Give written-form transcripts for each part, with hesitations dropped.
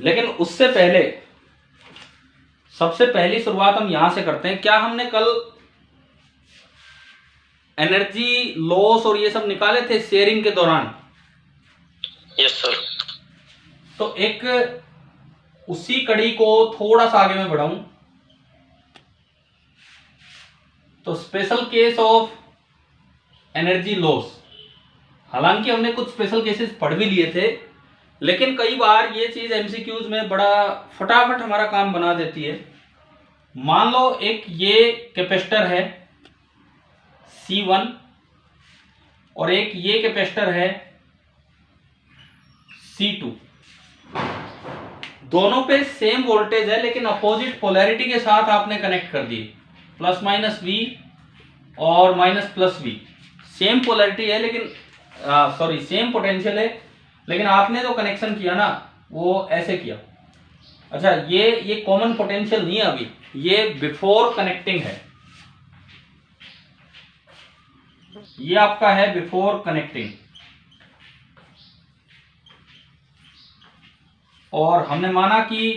लेकिन उससे पहले सबसे पहली शुरुआत हम यहां से करते हैं। क्या हमने कल एनर्जी लॉस और ये सब निकाले थे शेयरिंग के दौरान? Yes sir. तो एक उसी कड़ी को थोड़ा सा आगे मैं बढ़ाऊं तो special case of energy loss, हालांकि हमने कुछ स्पेशल केसेस पढ़ भी लिए थे, लेकिन कई बार ये चीज एमसीक्यूज में बड़ा फटाफट हमारा काम बना देती है। मान लो एक ये कैपेसिटर है C1 और एक ये कैपेसिटर है C2। दोनों पे सेम वोल्टेज है, लेकिन अपोजिट पोलैरिटी के साथ आपने कनेक्ट कर दिए, प्लस माइनस V और minus plus V। Same polarity है लेकिन सेम पोटेंशियल है, लेकिन आपने जो कनेक्शन किया ना वो ऐसे किया। अच्छा, ये कॉमन पोटेंशियल नहीं है अभी, ये बिफोर कनेक्टिंग है, ये आपका है बिफोर कनेक्टिंग। और हमने माना कि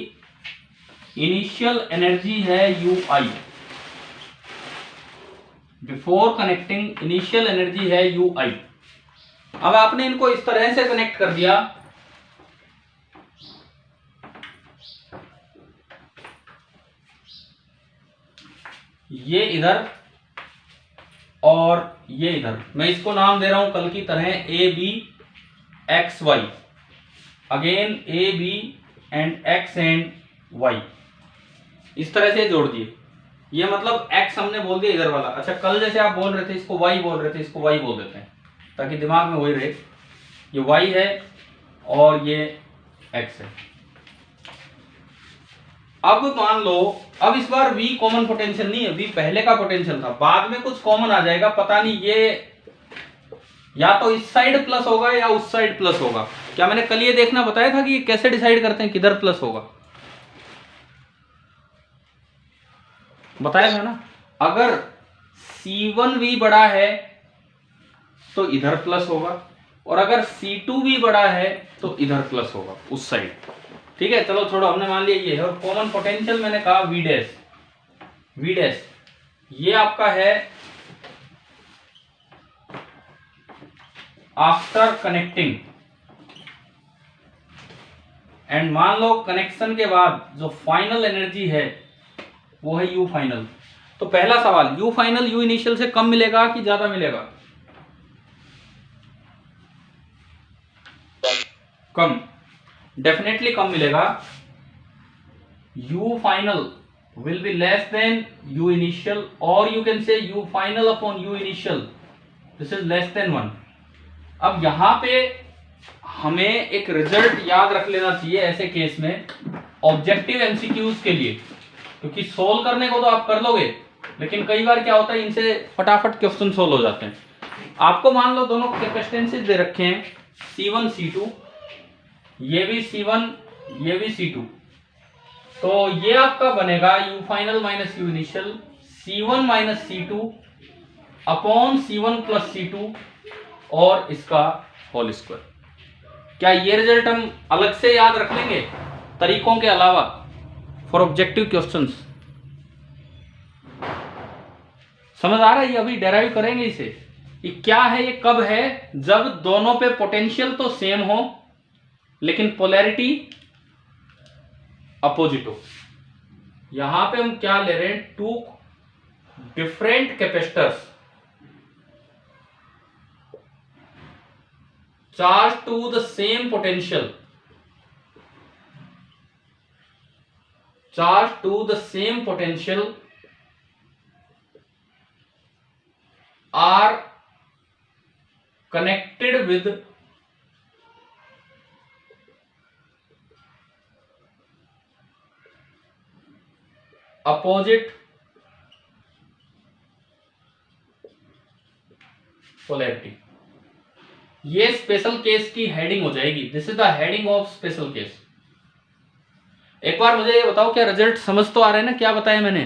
इनिशियल एनर्जी है UI, before connecting initial energy है UI। अब आपने इनको इस तरह से कनेक्ट कर दिया, ये इधर और ये इधर। मैं इसको नाम दे रहा हूं कल की तरह ABXY, again AB and X and Y। इस तरह से जोड़ दिए, ये मतलब X हमने बोल दिया इधर वाला। अच्छा, कल जैसे आप बोल रहे थे इसको Y बोल रहे थे, इसको Y बोल देते हैं ताकि दिमाग में वही रहे। ये Y है और ये X है। अब मान लो, अब इस बार V कॉमन पोटेंशियल नहीं है, V पहले का पोटेंशियल था, बाद में कुछ कॉमन आ जाएगा, पता नहीं ये या तो इस साइड प्लस होगा या उस साइड प्लस होगा। क्या मैंने कल ये देखना बताया था कि ये कैसे डिसाइड करते हैं किधर प्लस होगा? बताया था ना। अगर C1V बड़ा है तो इधर प्लस होगा, और अगर C2V बड़ा है तो इधर प्लस होगा, उस साइड। ठीक है, चलो छोड़ो, हमने मान लिया ये है। और कॉमन पोटेंशियल मैंने कहा V डैश, ये आपका है आफ्टर कनेक्टिंग। एंड मान लो कनेक्शन के बाद जो फाइनल एनर्जी है वो है U फाइनल। तो पहला सवाल, U फाइनल U इनिशियल से कम मिलेगा कि ज्यादा मिलेगा? कम, डेफिनेटली कम मिलेगा। U final will be less than U initial, or you can say U final upon U initial, this is less than 1। अब यहां पे हमें एक रिजल्ट याद रख लेना चाहिए ऐसे केस में, ऑब्जेक्टिव एमसीक्यूज के लिए, क्योंकि सोल्व करने को तो आप कर लोगे, लेकिन कई बार क्या होता है इनसे फटाफट क्वेश्चन सोल्व हो जाते हैं। आपको मान लो दोनों कैपेसिटेंसेस दे रखे हैं C1 C2, ये भी C1 ये भी C2, तो ये आपका बनेगा U final minus U initial, C1 minus C2 upon C1 plus C2 और इसका होल स्क्वायर। क्या ये रिजल्ट हम अलग से याद रख लेंगे तरीकों के अलावा फॉर ऑब्जेक्टिव क्वेश्चंस? समझ आ रहा है? ये अभी डेराइव करेंगे इसे कि क्या है, ये कब है, जब दोनों पे पोटेंशियल तो सेम हो लेकिन पोलैरिटी अपोजिट हो। यहां पे हम क्या ले रहे हैं, two different capacitors charge to the same potential, charge to the same potential are connected with opposite polarity। ये स्पेशल केस की हेडिंग हो जाएगी, this is the heading of special case. एक बार मुझे ये बताओ, क्या रिजल्ट समझ तो आ रहे हैं ना क्या बताया मैंने?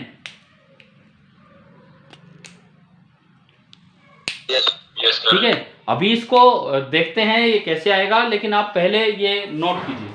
ठीक है, अभी इसको देखते हैं ये कैसे आएगा, लेकिन आप पहले ये नोट कीजिए।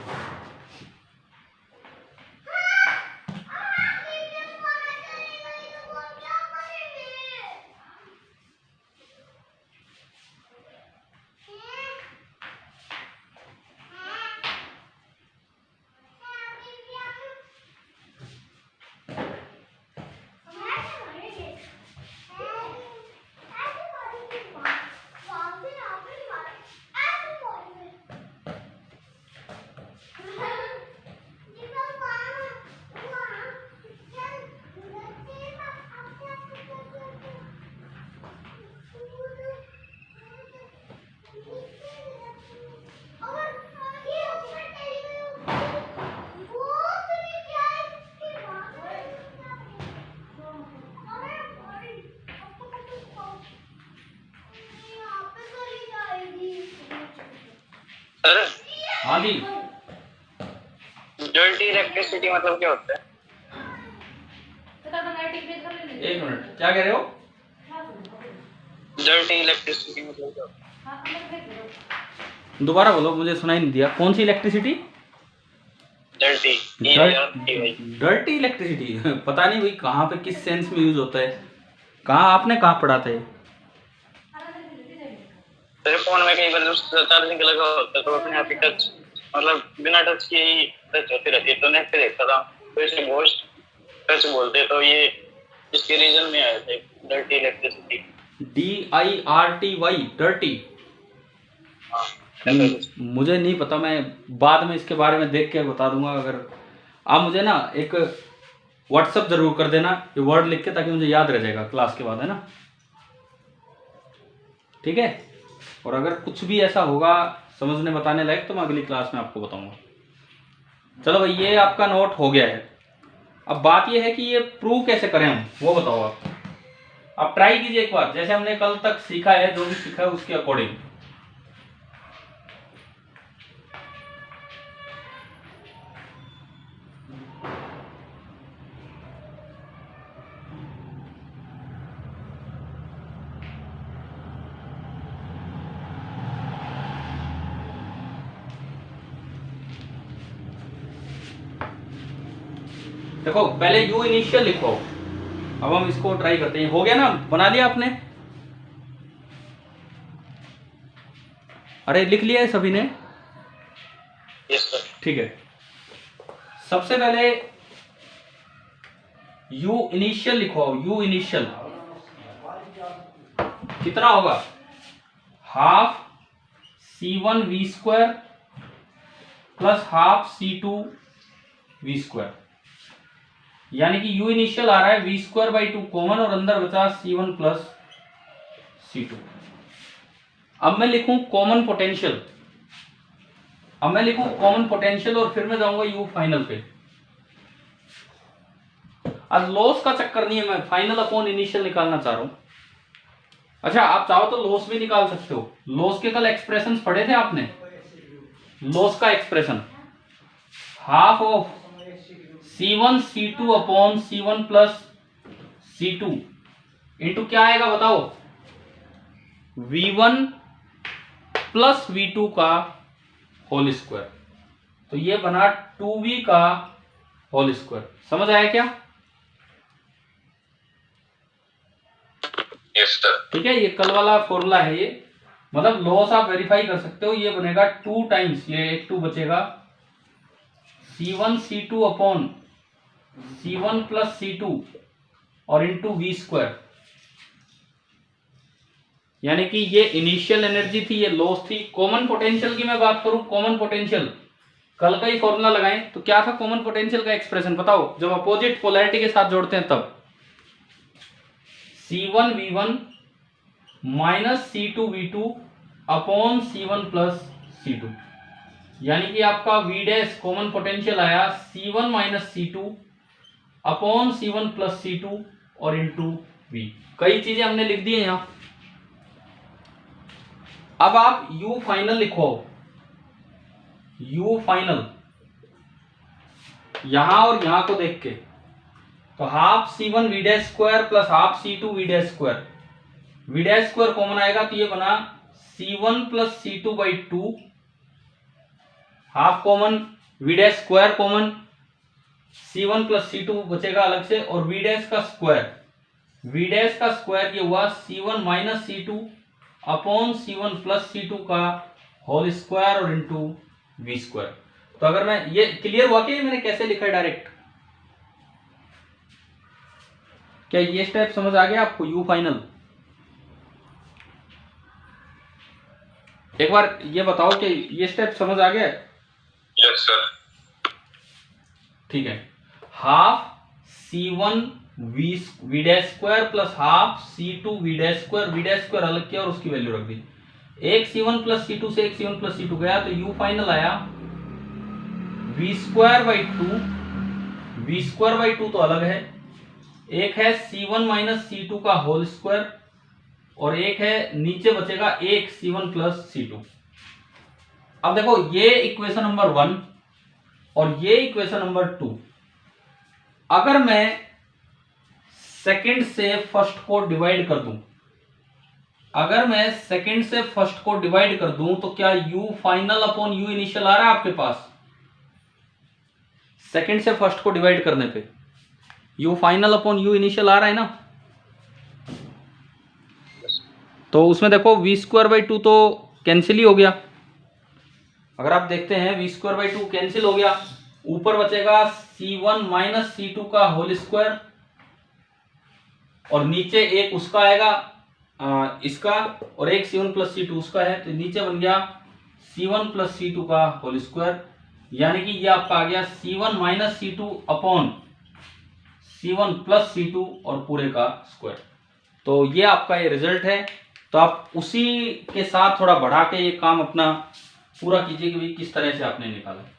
सर हाँ जी, डर्टी इलेक्ट्रिसिटी मतलब क्या होता है? एक मिनट, क्या कह रहे हो? डर्टी इलेक्ट्रिसिटी मतलब क्या होता है? दोबारा बोलो, मुझे सुनाई नहीं दिया। कौन सी इलेक्ट्रिसिटी? डर्टी डर्टी इलेक्ट्रिसिटी पता नहीं भाई कहाँ पे किस सेंस में यूज होता है, कहाँ आपने कहाँ पढ़ा था ये? तेरे फोन में कई बार चार्जिंग लगा होता है तो अपने आप ही टच, मतलब बिना टच के ही टच होती रहती है। तो नेट पे देखता था तो इसे घोस्ट टच बोलते, तो ये इसके रीजन में आए थे डर्टी इलेक्ट्रिसिटी। DIRTY, dirty. हाँ मुझे नहीं पता, मैं बाद में इसके बारे में देख के बता दूंगा। अगर आप मुझे ना एक व्हाट्सअप जरूर कर देना ये वर्ड लिख के, ताकि मुझे याद रह जाएगा क्लास के बाद, है ना? ठीक है। और अगर कुछ भी ऐसा होगा समझने बताने लायक तो मैं अगली क्लास में आपको बताऊंगा। चलो भाई, ये आपका नोट हो गया है। अब बात ये है कि ये प्रूव कैसे करें हम, वो बताओ आप ट्राई कीजिए एक बार, जैसे हमने कल तक सीखा है, जो भी सीखा है उसके अकॉर्डिंग। देखो, पहले यू इनिशियल लिखो। अब हम इसको ट्राई करते हैं। हो गया ना, बना लिया आपने? अरे लिख लिया है सभी ने? Yes sir. ठीक है। सबसे पहले यू इनिशियल लिखो। यू इनिशियल कितना होगा? Half C1V² plus half C2V²। यानी कि यू इनिशियल आ रहा है V²/2 कॉमन, और अंदर बचा C1 प्लस C2। अब मैं लिखूं कॉमन पोटेंशियल। और फिर मैं जाऊंगा यू फाइनल पे। आज लॉस का चक्कर नहीं है, मैं फाइनल अपॉन इनिशियल निकालना चाह रहा हूं। अच्छा, आप चाहो तो लॉस भी निकाल सकते हो। लॉस के कल एक्सप्रेशन पढ़े थे आपने? लॉस का expression half of C1 C2 upon C1 plus C2 into क्या आएगा बताओ? V1 प्लस V2 का होल स्क्वायर। तो ये बना 2V का होल स्क्वायर। समझ आया क्या? Yes sir. ठीक है, ये कल वाला फॉर्मूला है ये। मतलब लॉस आप वेरीफाई कर सकते हो। ये बनेगा 2 टाइम्स, ये एक 2 बचेगा, C1 C2 upon C1 plus C2 और इंटू V²। यानी कि ये इनिशियल एनर्जी थी, ये लॉस थी। कॉमन पोटेंशियल की मैं बात करूं, कॉमन पोटेंशियल कल का ही फॉर्मूला लगाएं तो क्या था कॉमन पोटेंशियल का एक्सप्रेशन बताओ? जब अपोजिट पोलैरिटी के साथ जोड़ते हैं तब C1V1 minus C2V2 upon C1 plus C2। यानी कि आपका V डैश कॉमन पोटेंशियल आया C1 minus C2 upon C1 plus C2 और इंटू V। कई चीजें हमने लिख दी है यहां। अब आप U फाइनल लिखो। U फाइनल यहां और यहां को देख के, तो half C1 V dash square plus half C2 V dash square. V dash square common आएगा तो ये बना C1 plus C2/2। Half common, V dash square common, C1 plus C2 बचेगा अलग से, और V डैश का स्क्वायर ये हुआ C1 minus C2 upon C1 plus C2 का होल स्क्वायर और इंटू V²। तो अगर मैं ये क्लियर हुआ कि मैंने कैसे लिखा है डायरेक्ट? क्या ये स्टेप समझ आ गया आपको? यू फाइनल एक बार ये बताओ कि ये स्टेप समझ आ गया? Yes sir. ठीक है। Half C1 V dash square plus half C2 V dash square अलग किया और उसकी वैल्यू रख दी। एक C1 प्लस C2 से एक C1 प्लस C2 गया तो U फाइनल आया V²/2 तो अलग है, एक है C1 माइनस C2 का होल स्क्वायर और एक है नीचे बचेगा एक C1 प्लस C2। अब देखो ये इक्वेशन नंबर 1 और ये इक्वेशन नंबर 2, अगर मैं सेकंड से फर्स्ट को डिवाइड कर दूं, अगर मैं सेकंड से फर्स्ट को डिवाइड कर दूं तो क्या u final upon u initial आ रहा है आपके पास? सेकंड से फर्स्ट को डिवाइड करने पे u final upon u initial आ रहा है ना? तो उसमें देखो v²/2 तो कैंसिल ही हो गया। अगर आप देखते हैं v²/2 कैंसिल हो गया, ऊपर बचेगा c1 माइनस c2 का होल स्क्वायर, और नीचे एक उसका आएगा इसका, और एक c1 प्लस c2 उसका है, तो नीचे बन गया c1 प्लस c2 का होल स्क्वायर, यानी कि ये आपका आ गया c1 minus c2 upon c1 plus c2 और पूरे का स्क्वायर। तो ये आपका ये रिजल्ट है। तो आप उसी के साथ थोड़ा बढ़ा के ये काम अपना पूरा कीजिए कि भाई किस तरह से आपने निकाला।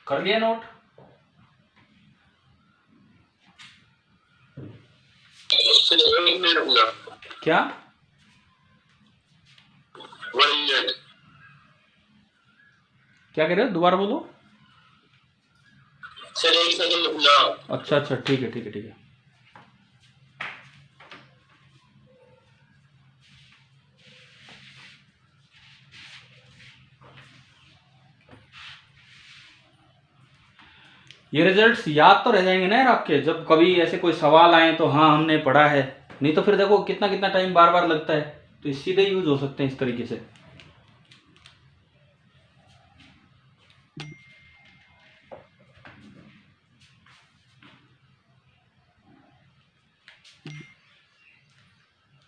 कर लिया नोट? क्या क्या कह रहे हो, दोबारा बोलो। अच्छा अच्छा, ठीक है ठीक है ठीक है। ये रिजल्ट्स याद तो रह जाएंगे ना यार आपके, जब कभी ऐसे कोई सवाल आए तो हाँ हमने पढ़ा है, नहीं तो फिर देखो कितना कितना टाइम बार बार लगता है, तो सीधे यूज हो सकते हैं इस तरीके से।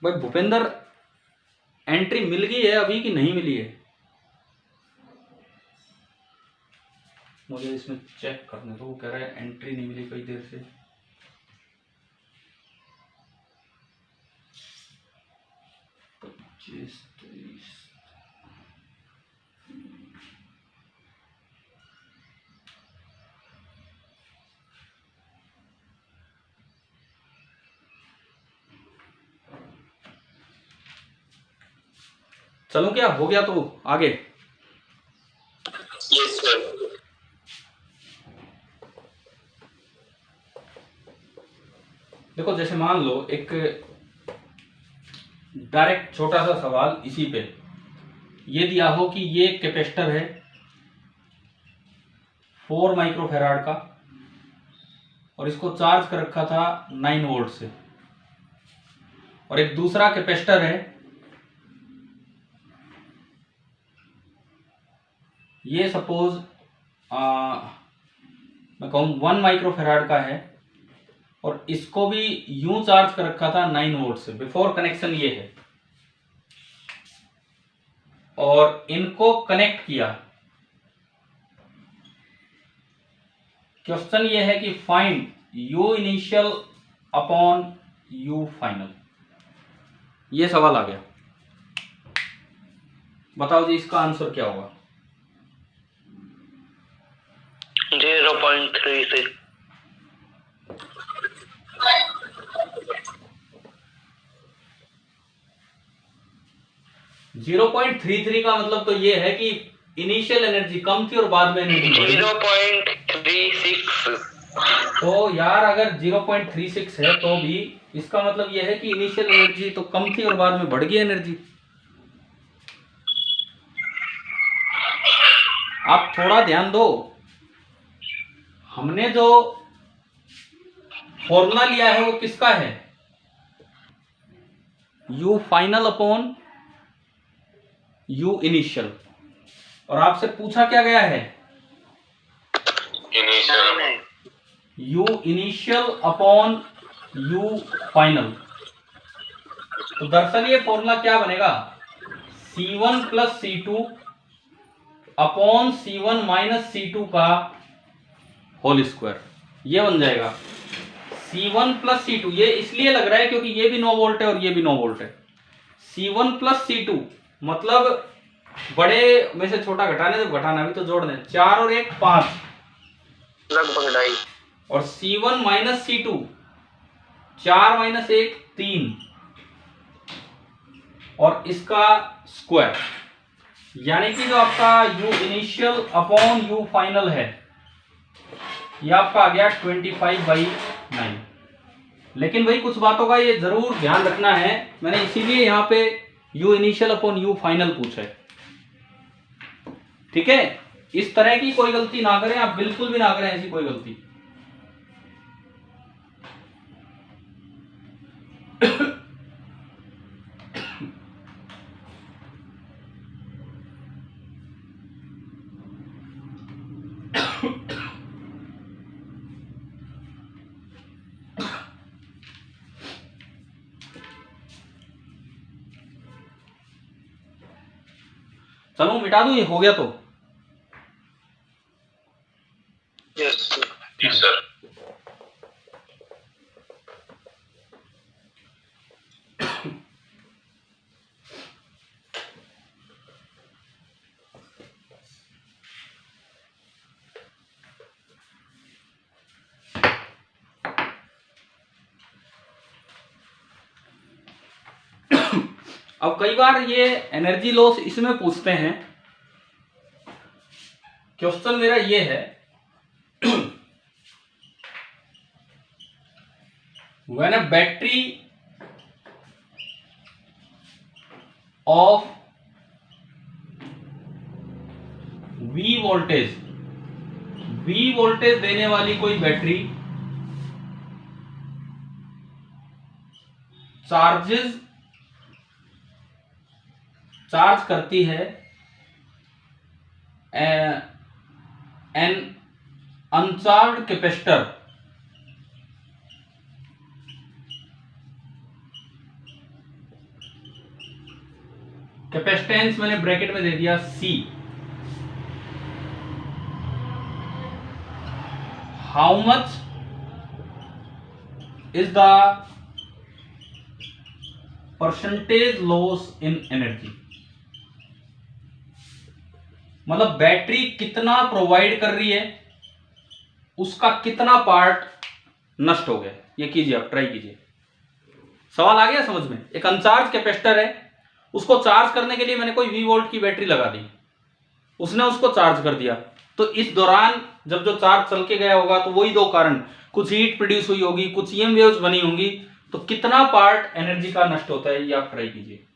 भाई भूपेंद्र, एंट्री मिल गई है अभी कि नहीं मिली है? मुझे इसमें चेक करने दो। वो कह रहा है एंट्री नहीं मिली कई देर से। चलो क्या हो गया तो आगे। Yes sir. देखो जैसे मान लो एक डायरेक्ट छोटा सा सवाल इसी पे, ये दिया हो कि ये कैपेसिटर है 4 माइक्रोफैराड का, और इसको चार्ज कर रखा था 9 वोल्ट से, और एक दूसरा कैपेसिटर है, ये सपोज मैं कहूँ 1 माइक्रोफैराड का है, और इसको भी यूं चार्ज कर रखा था 9 वोल्ट से। बिफोर कनेक्शन ये है, और इनको कनेक्ट किया, क्वेश्चन ये है कि find you initial upon you final, ये सवाल आ गया। बताओ जी इसका आंसर क्या होगा? 0.36। 0.33 का मतलब तो ये है कि इनिशियल एनर्जी कम थी और बाद में एनर्जी 0.36। तो यार अगर 0.36 है तो भी इसका मतलब यह है कि इनिशियल एनर्जी तो कम थी और बाद में बढ़ गई एनर्जी। आप थोड़ा ध्यान दो, हमने जो फॉर्मूला लिया है वो किसका है? You final upon you initial, और आपसे पूछा क्या गया है? You initial upon you final. तो दरअसल ये फॉर्मूला क्या बनेगा? C1 plus C2 upon C1 minus C2 का होल स्क्वायर, ये बन जाएगा C1 प्लस C2। ये इसलिए लग रहा है क्योंकि ये भी 9 वोल्ट है और ये भी 9 वोल्ट है। C1 प्लस C2 मतलब बड़े में से छोटा घटाने, तो घटाना भी तो जोड़ने, 4 और 1 5, लगभग 2.5। और C1 माइनस C2 4 माइनस 1 3 और इसका स्क्वायर, यानी कि जो आपका u initial upon u final है ये आपका आ गया 25/9। लेकिन भाई कुछ बातों का ये जरूर ध्यान रखना है, मैंने इसीलिए यहाँ पे u initial upon u final पूछा है, ठीक है? इस तरह की कोई गलती ना करें आप, बिल्कुल भी ना करें ऐसी कोई गलती। चलो मिटा दूं, ये हो गया तो? Yes sir. अब कई बार ये एनर्जी लॉस इसमें पूछते हैं। क्वेश्चन मेरा ये है when a battery of V voltage देने वाली कोई बैटरी चार्ज करती है एन अनचार्ज कैपेसिटर, कैपेसिटेंस मैंने ब्रैकेट में दे दिया C, how much is the percentage loss in energy, मतलब बैटरी कितना प्रोवाइड कर रही है उसका कितना पार्ट नष्ट हो गया। ये कीजिए, आप ट्राई कीजिए। सवाल आ गया समझ में? एक अनचार्ज कैपेसिटर है, उसको चार्ज करने के लिए मैंने कोई V वोल्ट की बैटरी लगा दी, उसने उसको चार्ज कर दिया, तो इस दौरान जब जो चार्ज चल के गया होगा तो वही दो कारण, कुछ हीट प्रोड्यूस हुई होगी, कुछ EM वेव्स बनी होंगी, तो कितना पार्ट एनर्जी का नष्ट होता है ये आप ट्राई कीजिए।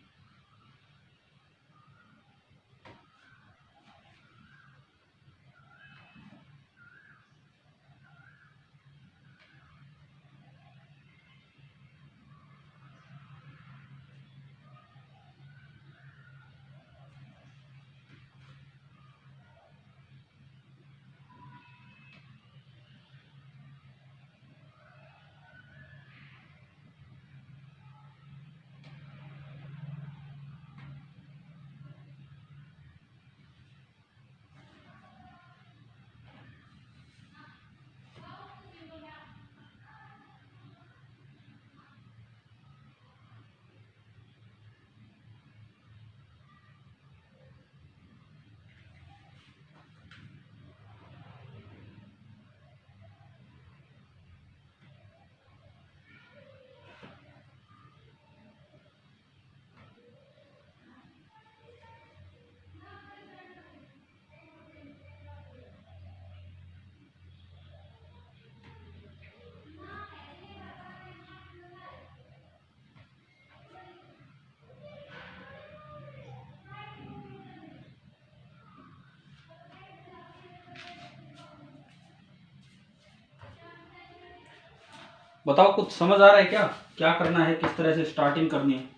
बताओ कुछ समझ आ रहा है क्या, क्या करना है, किस तरह से स्टार्टिंग करनी है?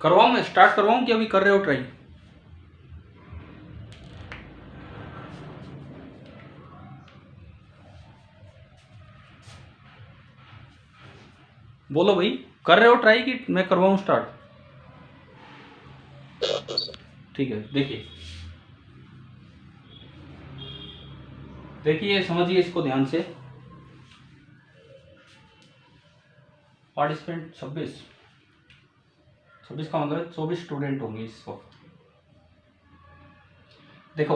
करवाऊं मैं, स्टार्ट करवाऊं कि अभी कर रहे हो ट्राई? बोलो भाई, कर रहे हो ट्राई कि मैं करवाऊं स्टार्ट? ठीक है, देखिए देखिए समझिए इसको ध्यान से। पार्टिसिपेंट 26 का मतलब 24 स्टूडेंट होंगे इस वक्त। देखो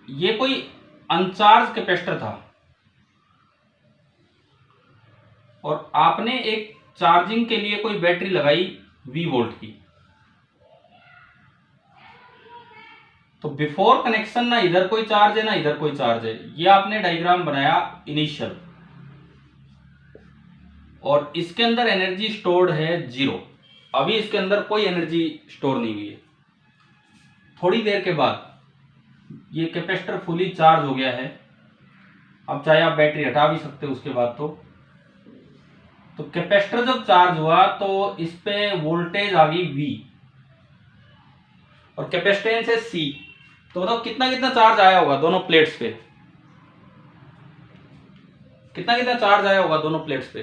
ये कोई अनचार्ज कैपेसिटर था और आपने एक चार्जिंग के लिए कोई बैटरी लगाई V वोल्ट की। तो बिफोर कनेक्शन ना इधर कोई चार्ज है ना इधर कोई चार्ज है। ये आपने डायग्राम बनाया इनिशियल, और इसके अंदर एनर्जी स्टोर्ड है 0। अभी इसके अंदर कोई एनर्जी स्टोर नहीं हुई है। थोड़ी देर के बाद ये कैपेसिटर फुली चार्ज हो गया है। अब चाहे आप बैटरी हटा भी सकते हो उसके बाद। तो कैपेसिटर जब चार्ज हुआ तो इस पे वोल्टेज आ गई V और कैपेसिटेंस है C। तो बताओ कितना कितना चार्ज आया होगा दोनों प्लेट्स पे? कितना कितना चार्ज आया होगा दोनों प्लेट्स पे?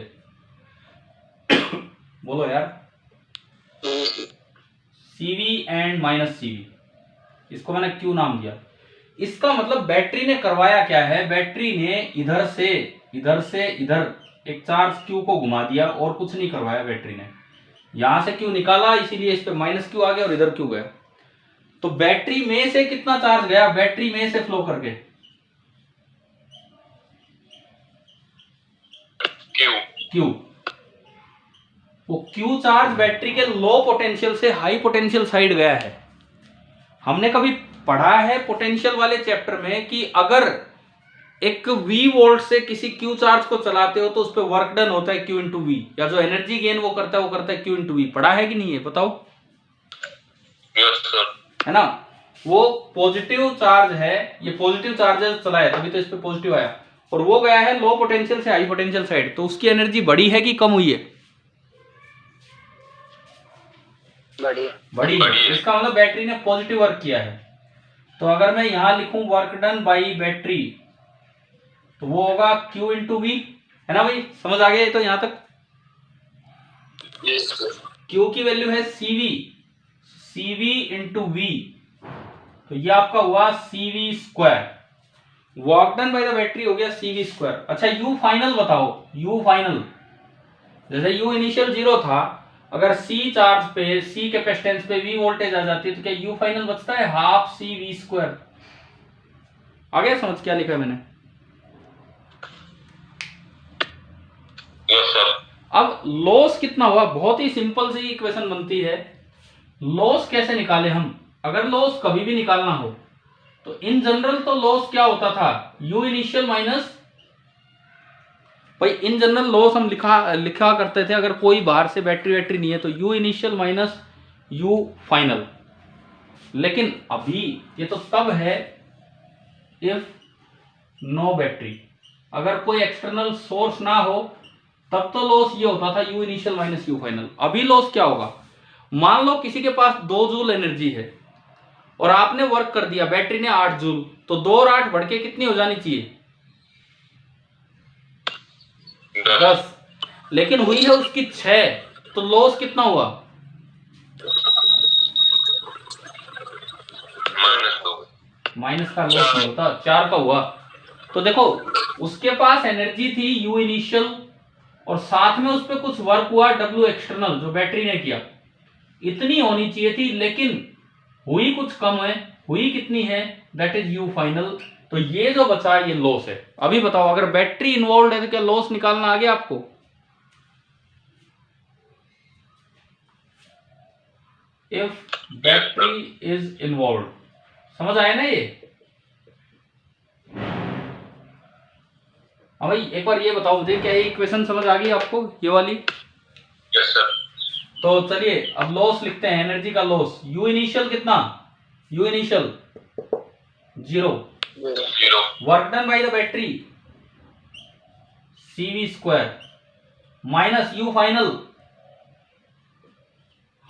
बोलो यार। CV एंड माइनस CV, इसको मैंने Q नाम दिया। इसका मतलब बैटरी ने करवाया क्या है, बैटरी ने इधर से इधर एक चार्ज Q को घुमा दिया और कुछ नहीं करवाया बैटरी ने। यहां से Q निकाला इसीलिए इस पे माइनस Q आ गया और इधर Q गया। तो बैटरी में से कितना चार्ज गया, बैटरी में से फ्लो करके? Q। वो Q चार्ज बैटरी के लो पोटेंशियल से हाई पोटेंशियल साइड गया है। हमने कभी पढ़ा है पोटेंशियल वाले चैप्टर में कि अगर एक V वोल्ट से किसी Q चार्ज को चलाते हो तो उस पर वर्क डन होता है Q इंटू V, या जो एनर्जी गेन वो करता है Q इंटू V। पढ़ा है कि नहीं है बताओ? Yes sir. है ना? वो पॉजिटिव चार्ज है, ये पॉजिटिव चार्ज चला है तभी तो इस पे पॉजिटिव आया, और वो गया है लो पोटेंशियल से हाई पोटेंशियल साइड। तो उसकी एनर्जी बढ़ी है कि कम हुई है? बढ़ी है। इसका मतलब बैटरी ने पॉजिटिव वर्क किया है। तो अगर मैं यहां लिखूं वर्क डन बाई बैटरी तो वो होगा Q इंटू V, है ना भाई? समझ आ गया ये तो यहां तक? Yes sir. Q की वैल्यू है CV इंटू V, तो ये आपका हुआ CV square. Work done by the battery हो गया CV स्क्वायर। अच्छा U फाइनल बताओ, U फाइनल। जैसे U इनिशियल 0 था, अगर C चार्ज पे, C कैपेसिटेंस पे V वोल्टेज आ जाती है तो क्या U फाइनल बचता है? Half CV square. आ गया समझ क्या लिखा है मैंने? Yes sir. अब लॉस कितना हुआ? बहुत ही सिंपल सी इक्वेशन बनती है। लॉस कैसे निकाले हम? अगर लॉस कभी भी निकालना हो तो इन जनरल तो लॉस क्या होता था, U इनिशियल माइनस, भाई इन जनरल लॉस हम लिखा करते थे अगर कोई बाहर से बैटरी नहीं है तो U initial minus U final. लेकिन अभी ये तो तब है इफ नो बैटरी, अगर कोई एक्सटर्नल सोर्स ना हो तब तो लॉस ये होता था U initial minus U final. अभी लॉस क्या होगा? मान लो किसी के पास 2 जूल एनर्जी है और आपने वर्क कर दिया, बैटरी ने 8 जूल, तो 2 और 8 बढ़ के कितनी हो जानी चाहिए? 10। लेकिन हुई है उसकी 6, तो लॉस कितना हुआ? माइनस का लॉस नहीं होता, 4 का हुआ। तो देखो उसके पास एनर्जी थी U इनिशियल और साथ में उस पर कुछ वर्क हुआ W एक्सटर्नल जो बैटरी ने किया, इतनी होनी चाहिए थी, लेकिन हुई कुछ कम है। हुई कितनी है? That is U final. तो ये जो बचा ये लॉस है। अभी बताओ अगर बैटरी इन्वॉल्व है तो क्या लॉस निकालना आ गया आपको? इफ बैटरी इज इन्वॉल्व, समझ आया ना ये? हाँ भाई, एक बार ये बताओ मुझे, क्या ये इक्वेशन समझ आ गई आपको, ये वाली? Yes sir. तो चलिए अब लॉस लिखते हैं, एनर्जी का लॉस। यू इनिशियल कितना? You initial 0, work done by the battery CV² minus you final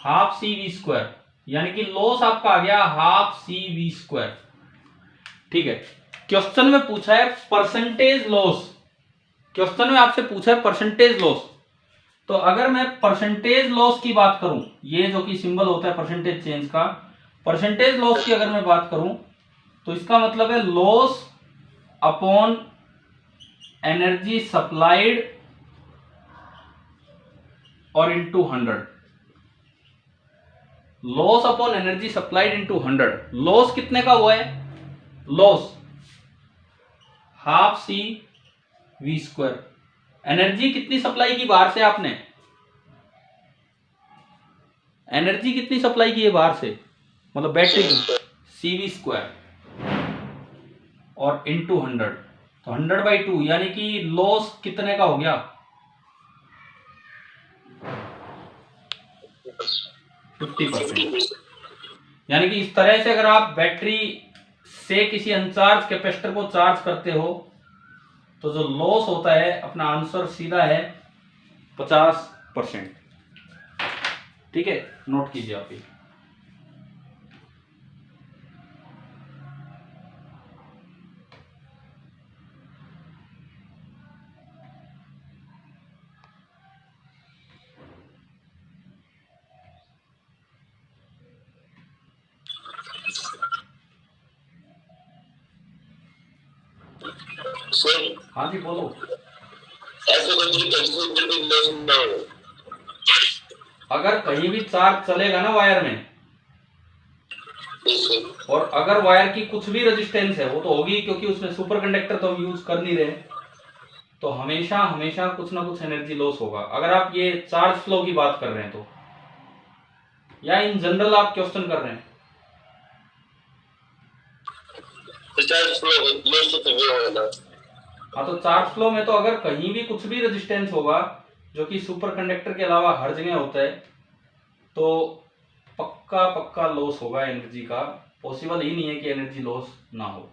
half CV², यानी कि लॉस आपका आ गया हाफ CV²। ठीक है, क्वेश्चन में पूछा है परसेंटेज लॉस, क्वेश्चन में आपसे पूछा है परसेंटेज लॉस। तो अगर मैं परसेंटेज लॉस की बात करूं, ये जो कि सिंबल होता है परसेंटेज चेंज का, परसेंटेज लॉस की अगर मैं बात करूं तो इसका मतलब है लॉस अपॉन एनर्जी सप्लाइड और into 100, loss upon energy supplied into 100। Loss कितने का हुआ है? Loss half CV²। एनर्जी कितनी सप्लाई की बाहर से आपने? एनर्जी कितनी सप्लाई की है बाहर से, मतलब बैटरी की? CV² और इनटू 100, तो 100/2, यानी कि लॉस कितने का हो गया? 50%। यानी कि इस तरह से अगर आप बैटरी से किसी अनचार्ज कैपेसिटर को चार्ज करते हो तो जो लॉस होता है, अपना आंसर सीधा है 50%। ठीक है, नोट कीजिए आप ये। हाँ जी बोलो। ऐसे अगर कहीं भी चार्ज चलेगा ना वायर में, और अगर वायर की कुछ भी रेजिस्टेंस है, वो तो होगी क्योंकि उसमें सुपर कंडक्टर तो हम यूज कर नहीं रहे, तो हमेशा हमेशा कुछ ना कुछ एनर्जी लॉस होगा। अगर आप ये चार्ज फ्लो की बात कर रहे हैं तो, या इन जनरल आप क्वेश्चन कर रहे हैं? हाँ, तो चार्ज फ्लो में तो अगर कहीं भी कुछ भी रेजिस्टेंस होगा जो कि सुपर कंडक्टर के अलावा हर जगह होता है, तो पक्का पक्का लॉस होगा एनर्जी का। पॉसिबल ही नहीं है कि एनर्जी लॉस ना हो।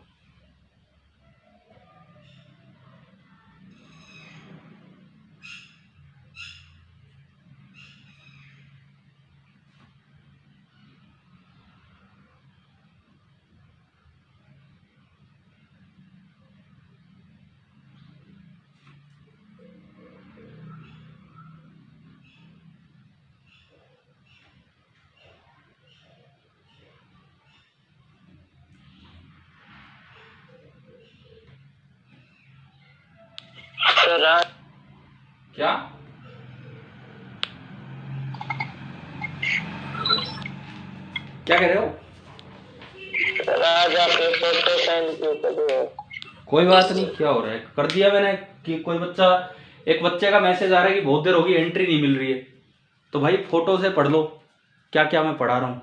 क्या? क्या कह रहे हो? कोई बात नहीं, क्या हो रहा है, कर दिया मैंने। कि कोई बच्चा, एक बच्चे का मैसेज आ रहा है कि बहुत देर होगी एंट्री नहीं मिल रही है, तो भाई फोटो से पढ़ लो क्या क्या मैं पढ़ा रहा हूँ।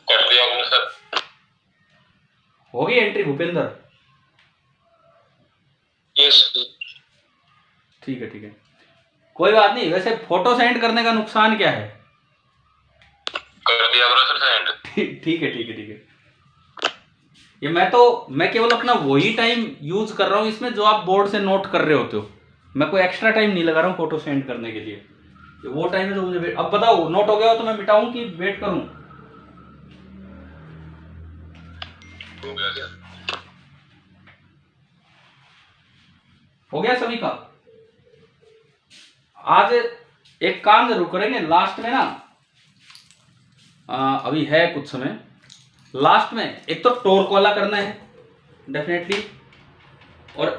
कर दिया आपने सर। होगी एंट्री भूपेंद्र? यस। ठीक है ठीक है, कोई बात नहीं। वैसे फोटो सेंड करने का नुकसान क्या है? कर दिया ब्रो सर सेंड। ठीक है ठीक है ठीक है। ये मैं केवल अपना वही टाइम यूज कर रहा हूँ इसमें जो आप बोर्ड से नोट कर रहे होते हो। मैं कोई एक्स्ट्रा टाइम नहीं लगा रहा हूँ फोटो सेंड करने के लिए। ये वो टाइम है जो मुझे अब बताओ, नोट हो गया हो तो मैं मिटाऊं कि वेट करूं? हो गया क्या? हो गया सभी का? आज एक काम जरूर करेंगे लास्ट में ना, अभी है कुछ समय, लास्ट में एक तो टॉर्क वाला करना है डेफिनेटली, और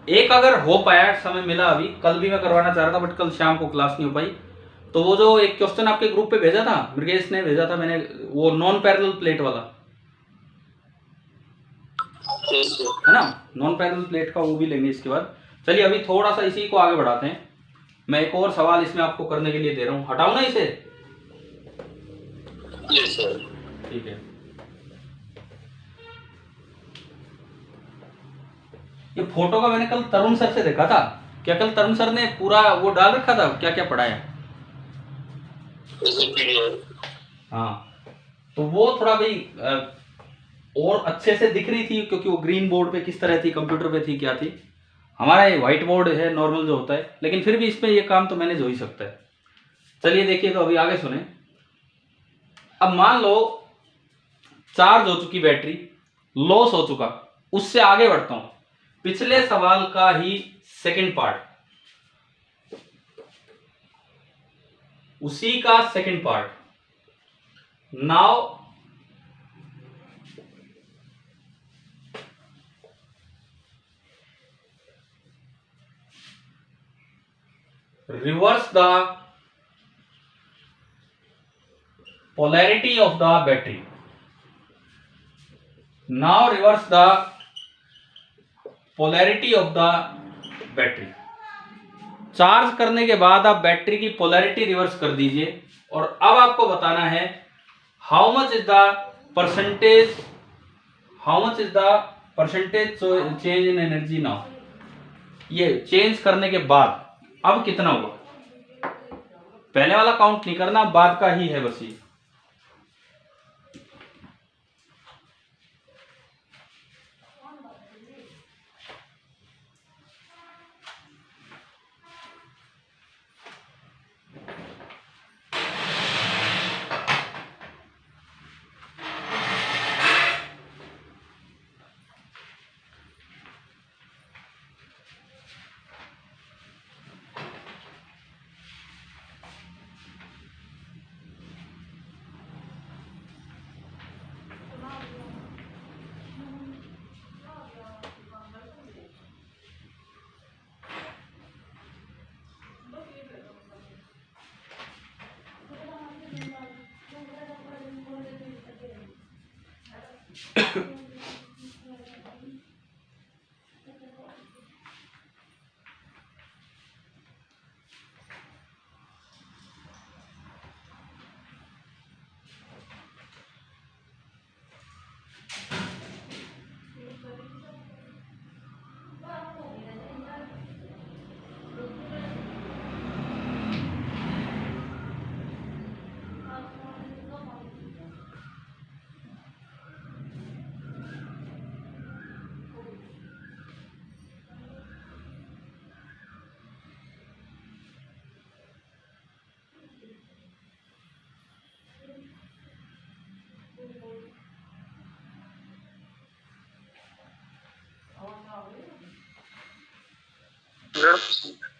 एक अगर हो पाया, समय मिला, अभी कल भी मैं करवाना चाह रहा था बट कल शाम को क्लास नहीं हो पाई, तो वो जो एक क्वेश्चन आपके ग्रुप पे भेजा था, मृगेश ने भेजा था, मैंने वो नॉन पैरेलल प्लेट वाला है ना, नॉन पैरेलल प्लेट का वो भी लेंगे इसके बाद। चलिए अभी थोड़ा सा इसी को आगे बढ़ाते हैं। मैं एक और सवाल इसमें आपको करने के लिए दे रहा हूं, हटाओ ना इसे? Yes sir. ठीक है, ये फोटो का मैंने कल तरुण सर से देखा था। क्या कल तरुण सर ने पूरा वो डाल रखा था, क्या क्या पढ़ाया? हाँ, तो वो थोड़ा भाई और अच्छे से दिख रही थी, क्योंकि वो ग्रीन बोर्ड पे किस तरह थी, कंप्यूटर पे थी, क्या थी। हमारा ये व्हाइट बोर्ड है नॉर्मल जो होता है, लेकिन फिर भी इसमें ये काम तो मैनेज हो ही सकता है। चलिए देखिए, तो अभी आगे सुने। अब मान लो चार्ज हो चुकी बैटरी, लॉस हो चुका, उससे आगे बढ़ता हूं, पिछले सवाल का ही सेकंड पार्ट, उसी का second part. Now reverse the polarity of the battery. Now reverse the polarity of the battery. Charge करने के बाद आप बैटरी की पोलैरिटी रिवर्स कर दीजिए, और अब आपको बताना है how much is the percentage change in energy now. ये चेंज करने के बाद अब कितना हुआ, पहले वाला काउंट नहीं करना, बाद का ही है बस ये।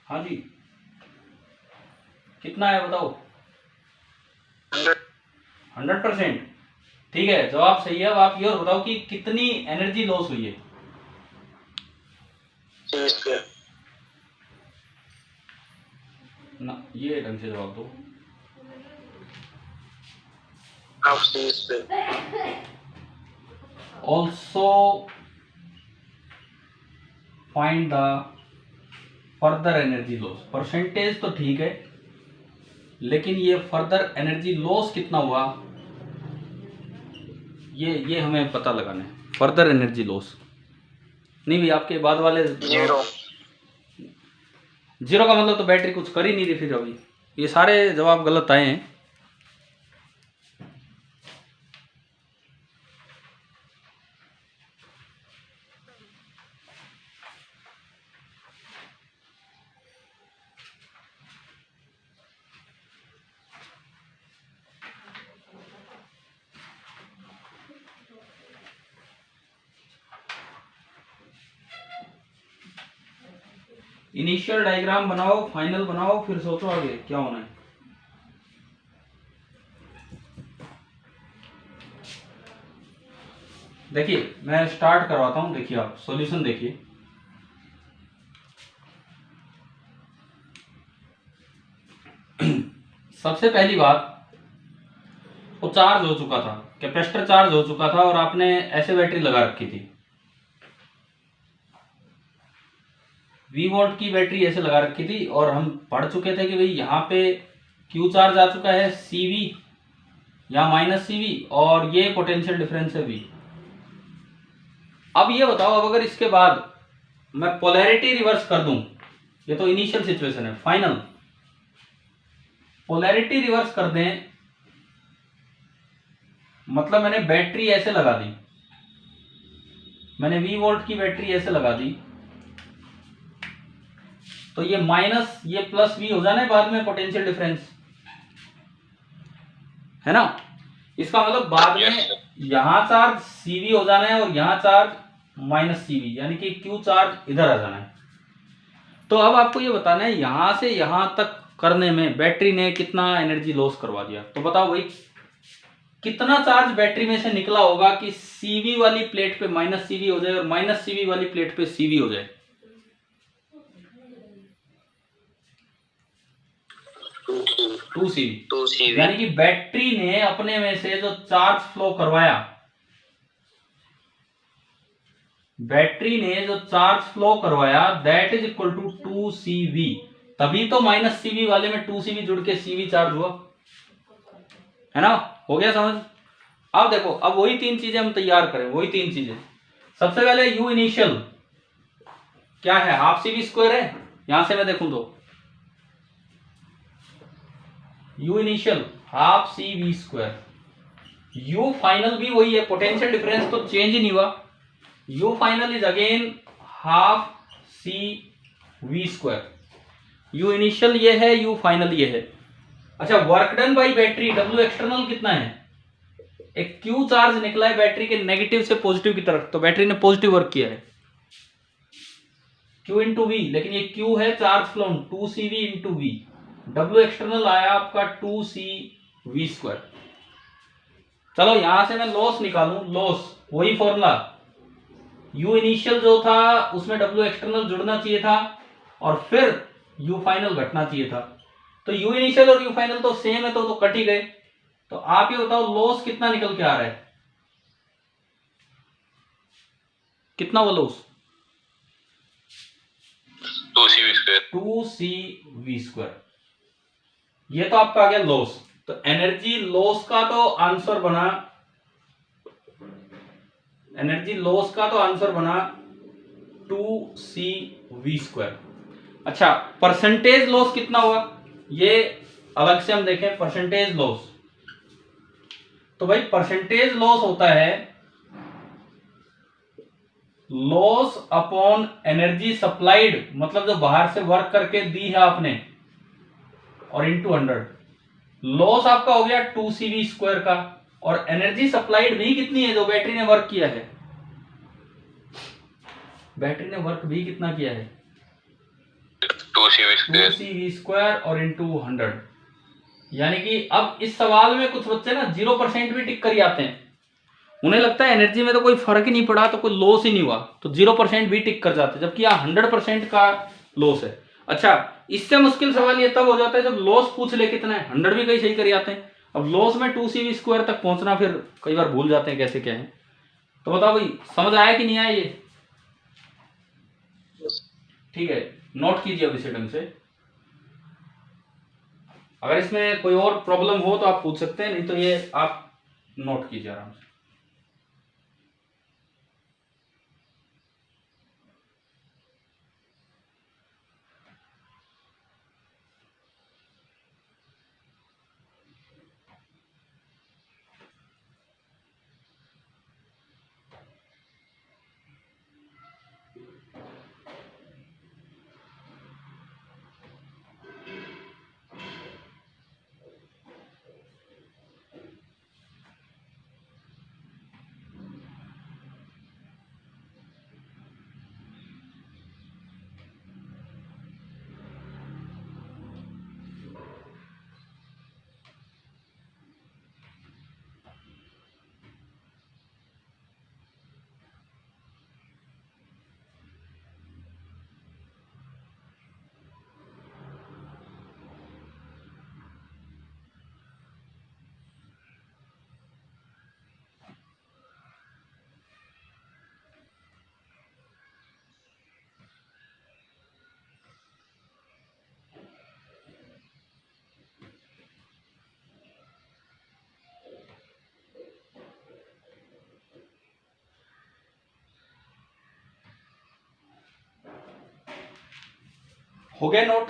हाँ जी, कितना है बताओ? 100%। ठीक है, जवाब सही है। अब आप ये और बताओ कि कितनी एनर्जी लॉस हुई है? ना, ये ढंग से जवाब दो। Also find the further energy loss. Percentage तो ठीक है, लेकिन ये फर्दर एनर्जी लॉस कितना हुआ, ये हमें पता लगाना है। फर्दर एनर्जी लॉस नहीं भी, आपके बाद वाले जीरो का मतलब तो बैटरी कुछ कर ही नहीं रही फिर। अभी ये सारे जवाब गलत आए हैं। इनिशियल डायग्राम बनाओ, फाइनल बनाओ, फिर सोचो आगे क्या होना है। देखिए मैं स्टार्ट करवाता हूं, देखिए आप सॉल्यूशन देखिए। सबसे पहली बात, वो चार्ज हो चुका था, कैपेसिटर चार्ज हो चुका था, और आपने ऐसे बैटरी लगा रखी थी, V वोल्ट की बैटरी ऐसे लगा रखी थी, और हम पढ़ चुके थे कि भाई यहाँ पे Q चार्ज आ चुका है CV या -CV, और ये पोटेंशियल डिफरेंस है V। अब ये बताओ, अब अगर इसके बाद मैं पोलैरिटी रिवर्स कर दूं, ये तो इनिशियल सिचुएशन है, फाइनल पोलैरिटी रिवर्स कर दें, मतलब मैंने बैटरी ऐसे लगा दी, मैंने V वोल्ट की बैटरी ऐसे लगा दी, तो ये माइनस ये प्लस V हो जाना है बाद में पोटेंशियल डिफरेंस, है ना। इसका मतलब बाद में यहां चार्ज CV हो जाना है और यहां चार्ज माइनस CV, यानी कि Q चार्ज इधर आ जाना है। तो अब आपको ये बताना है यहां से यहां तक करने में बैटरी ने कितना एनर्जी लॉस करवा दिया। तो बताओ भाई कितना चार्ज बैटरी में से निकला होगा कि CV वाली प्लेट पे माइनस CV हो जाए और माइनस CV वाली प्लेट पे CV हो जाए। 2CV, यानी कि बैटरी ने अपने में से जो चार्ज फ्लो करवाया, बैटरी ने जो चार्ज फ्लो करवाया that is equal to 2CV। तभी तो माइनस CV वाले में 2CV जुड़ के CV चार्ज हुआ, है ना। हो गया समझ। अब देखो, अब वही तीन चीजें हम तैयार करें, वही तीन चीजें। सबसे पहले U इनिशियल क्या है, हाफ CV स्क्वायर है, यहां से मैं देखूं तो U initial half CV square, U final भी वही है, पोटेंशियल डिफरेंस तो चेंज ही नहीं हुआ। U final is again half CV square, U initial ये है, U फाइनल ये है। अच्छा, work done by battery W external कितना है, एक Q चार्ज निकला है बैटरी के नेगेटिव से पॉजिटिव की तरफ, तो बैटरी ने पॉजिटिव वर्क किया है Q इंटू V, लेकिन ये Q है charge phloem 2CV into V, W external आया आपका 2CV स्क्वायर। चलो यहां से मैं लॉस निकालूं, लॉस वही फॉर्मूला, U इनिशियल जो था उसमें W एक्सटर्नल जुड़ना चाहिए था और फिर U फाइनल घटना चाहिए था। तो U इनिशियल और U फाइनल तो सेम है, तो कट ही गए। तो आप ये बताओ लॉस कितना निकल के आ रहा है, कितना वो loss, 2CV square. 2CV square, ये तो आपका आ गया लॉस। तो एनर्जी लॉस का तो आंसर बना, एनर्जी लॉस का तो आंसर बना 2CV स्क्वायर। अच्छा, परसेंटेज लॉस कितना हुआ ये अलग से हम देखें, परसेंटेज लॉस। तो भाई परसेंटेज लॉस होता है लॉस अपॉन एनर्जी सप्लाइड, मतलब जो बाहर से वर्क करके दी है आपने, और इंटू 100। लॉस आपका हो गया 2CV स्क्वायर का, और एनर्जी सप्लाइड भी कितनी है, जो बैटरी ने वर्क किया है, बैटरी ने वर्क भी कितना किया है 2CV स्क्वायर और इंटू 100। यानी कि अब इस सवाल में कुछ बच्चे ना 0% भी टिक कर ही आते हैं, उन्हें लगता है एनर्जी में तो कोई फर्क ही नहीं पड़ा, तो कोई लॉस ही नहीं हुआ, तो 0% भी टिक कर जाते हैं, जबकि यहाँ 100% का लॉस है। अच्छा, इससे मुश्किल सवाल ये तब हो जाता है जब लॉस पूछ ले कितना है, 100 भी कई सही कर आते हैं। अब लॉस में 2CV स्क्वायर तक पहुंचना फिर कई बार भूल जाते हैं कैसे क्या है। तो बताओ भाई समझ आया कि नहीं आया ये, ठीक है, नोट कीजिए अब इसे ढंग से। अगर इसमें कोई और प्रॉब्लम हो तो आप पूछ सकते हैं, नहीं तो ये आप नोट कीजिए आराम से। हो गया नोट?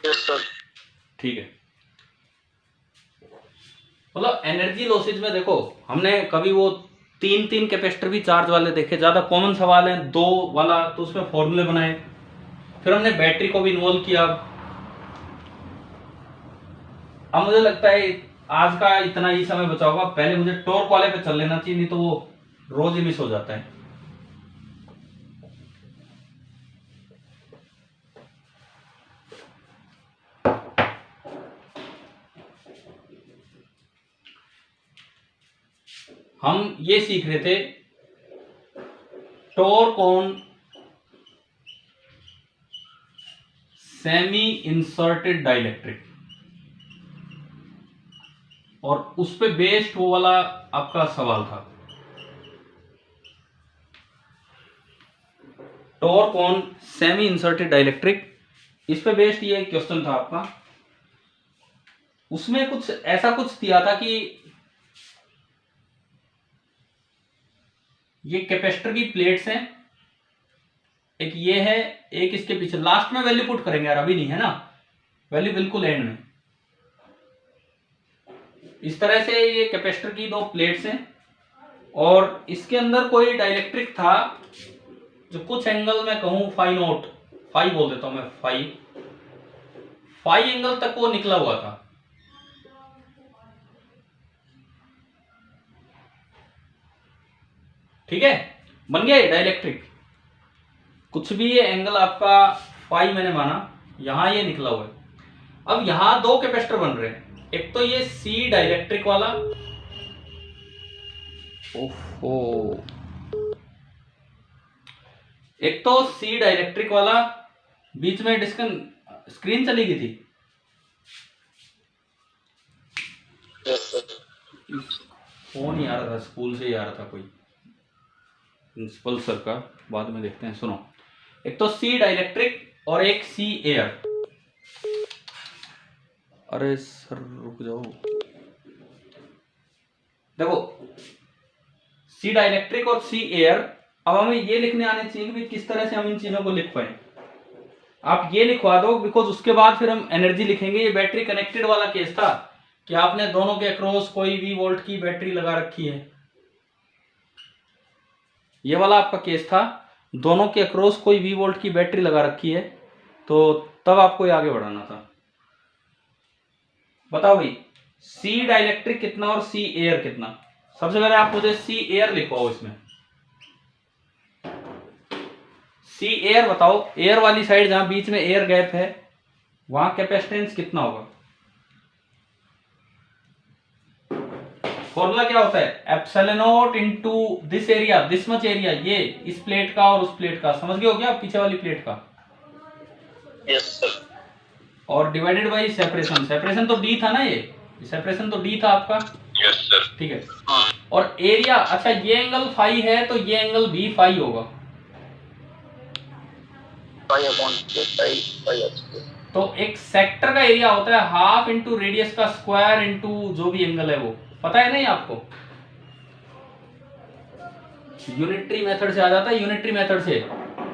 Yes sir. ठीक है। मतलब एनर्जी लॉसेज में देखो, हमने कभी वो तीन कैपेसिटर भी चार्ज वाले देखे, ज्यादा कॉमन सवाल है 2 वाला, तो उसमें फॉर्मूले बनाए, फिर हमने बैटरी को भी इन्वॉल्व किया। अब मुझे लगता है आज का इतना ही समय बचा होगा, पहले मुझे टॉर्क वाले पे चल लेना चाहिए, नहीं तो वो रोज ही मिस हो जाता है। हम ये सीख रहे थे torque on semi inserted dielectric, और उस पे बेस्ड वो वाला आपका सवाल था, torque on semi inserted dielectric, इस पे बेस्ड ये क्वेश्चन था आपका। उसमें कुछ ऐसा कुछ दिया था कि ये कैपेसिटर की प्लेट्स हैं, एक ये है, एक इसके पीछे, लास्ट में वैल्यू पुट करेंगे यार, अभी नहीं है ना, वैल्यू बिल्कुल एंड में। इस तरह से ये कैपेसिटर की 2 प्लेट्स हैं, और इसके अंदर कोई डाइलेक्ट्रिक था जो कुछ एंगल में कहूं फाई नोट, फाई बोल देता हूं मैं, फाई एंगल तक वो निकला हुआ था। ठीक है, बन गया ये डाइलेक्ट्रिक, कुछ भी ये एंगल आपका फाई मैंने माना, यहां ये निकला हुआ है। अब यहां 2 कैपेसिटर बन रहे हैं, एक तो ये सी डाइलेक्ट्रिक वाला, ओहो, एक तो सी डाइलेक्ट्रिक वाला, बीच में स्क्रीन चली गई थी। फोन ही आ रहा था, स्कूल से ही आ रहा था कोई, प्रिंसिपल सर का, बाद में देखते हैं। सुनो, एक तो सी डाइलेक्ट्रिक और एक सी एयर। अरे सर रुक जाओ, देखो सी डाइलेक्ट्रिक और सी एयर। अब हमें ये लिखने आने चाहिए कि किस तरह से हम इन चीजों को लिख पाए। आप ये लिखवा दो, बिकॉज उसके बाद फिर हम एनर्जी लिखेंगे। ये बैटरी कनेक्टेड वाला केस था कि आपने दोनों के अक्रॉस कोई भी वोल्ट की बैटरी लगा रखी है, ये वाला आपका केस था, दोनों के अक्रॉस कोई V वोल्ट की बैटरी लगा रखी है, तो तब आपको ये आगे बढ़ाना था। बताओ भाई, सी डाइलेक्ट्रिक कितना और सी एयर कितना? सबसे पहले आप मुझे सी एयर लिखवाओ, इसमें सी एयर बताओ। एयर वाली साइड जहां बीच में एयर गैप है, वहां कैपेसिटेंस कितना होगा? फॉर्मूला क्या होता है? Epsilon naught into this area, this much area, ये इस प्लेट का और उस प्लेट का, समझ गए हो क्या? पीछे वाली प्लेट का। Yes sir. और डिवाइडेड बाय सेपरेशन, सेपरेशन तो डी था ना, ये सेपरेशन तो डी था आपका। Yes sir. ठीक है। हाँ। और एरिया, अच्छा ये एंगल फाई है तो ये एंगल भी फाई होगा, तो एक सेक्टर का एरिया होता है हाफ इंटू रेडियस का स्क्वायर इंटू जो भी एंगल है वो, पता है नहीं आपको? यूनिटरी मेथड से आ जाता है। यूनिटरी मेथड से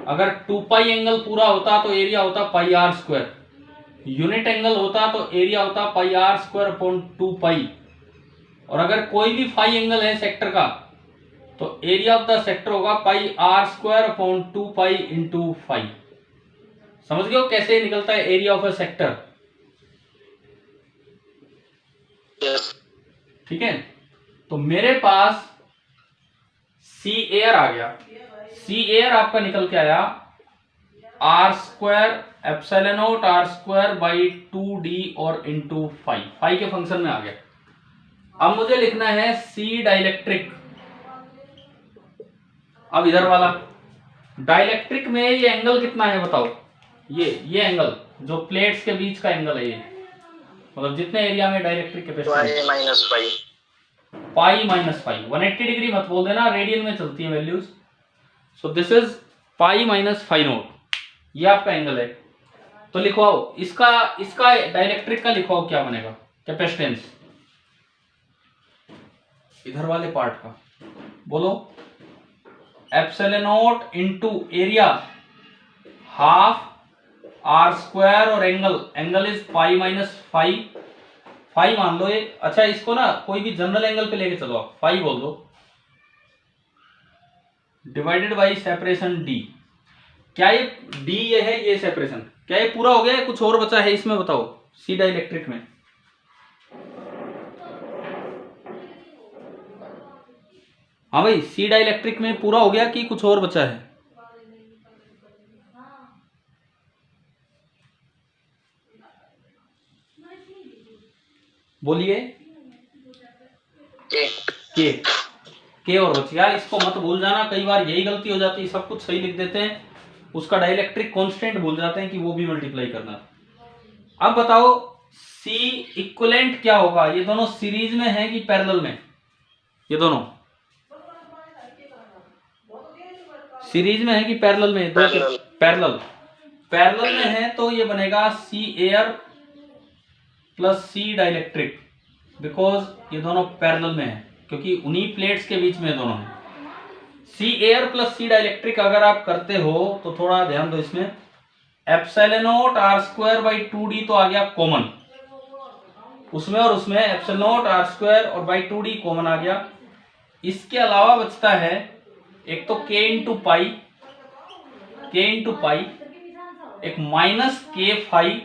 अगर 2 पाई एंगल पूरा होता तो एरिया होता पाई आर स्क्वायर, यूनिट एंगल होता तो एरिया होता पाई आर स्क्वायर अपॉन 2 पाई, और अगर कोई भी फाई एंगल है सेक्टर का तो एरिया ऑफ द सेक्टर होगा pi R square upon 2 pi into phi. समझ गए हो कैसे निकलता है area of a sector? Yes. ठीक है, तो मेरे पास सी एयर आ गया। सी एयर आपका निकल के आया r square epsilon naught r square by 2d और इंटू फाई, फाई के फंक्शन में आ गया। अब मुझे लिखना है सी डाइलेक्ट्रिक। अब इधर वाला डाइलेक्ट्रिक में ये एंगल कितना है बताओ? ये एंगल जो प्लेट्स के बीच का एंगल है, ये मतलब जितने एरिया में dielectric capacitance, pi minus pi, pi minus pi, 180 degree मत बोल देना, रेडियन में चलती है values. So this is pi minus phi note, ये आपका एंगल है। तो लिखवाओ इसका डाइलेक्ट्रिक का लिखवाओ, क्या बनेगा कैपेसिटेंस इधर वाले पार्ट का, बोलो। Epsilon naught into area half R square, और angle is pi minus phi मान लो ये। अच्छा इसको ना कोई भी जनरल एंगल पे लेके चलो, आप फाई बोल दो, डिवाइडेड बाई सेपरेशन डी। क्या ये डी ये है, ये सेपरेशन, क्या ये पूरा हो गया है, कुछ और बचा है इसमें बताओ सी डाइलेक्ट्रिक में? हाँ भाई, सी डाइलेक्ट्रिक में पूरा हो गया कि कुछ और बचा है? बोलिए। के और बच, यार इसको मत भूल जाना, कई बार यही गलती हो जाती है, सब कुछ सही लिख देते हैं, उसका डाइलेक्ट्रिक कांस्टेंट भूल जाते हैं कि वो भी मल्टीप्लाई करना। अब बताओ सी इक्विवेलेंट क्या होगा? ये दोनों सीरीज में है कि पैरेलल में? ये दोनों सीरीज में है कि पैरेलल में? दो पैरेलल में है, तो ये बनेगा C air plus C dielectric, because ये दोनों पैरेलल में है, क्योंकि उन्हीं प्लेट्स के बीच में दोनों है। सी एयर प्लस सी डाइलेक्ट्रिक अगर आप करते हो तो थोड़ा ध्यान दो इसमें, epsilon naught r square by 2d तो आ गया कॉमन उसमें, और उसमें एप्सिलॉन नॉट आर स्क्वायर और बाई 2d कॉमन आ गया। इसके अलावा बचता है एक तो k इंटू पाई, एक माइनस k फाई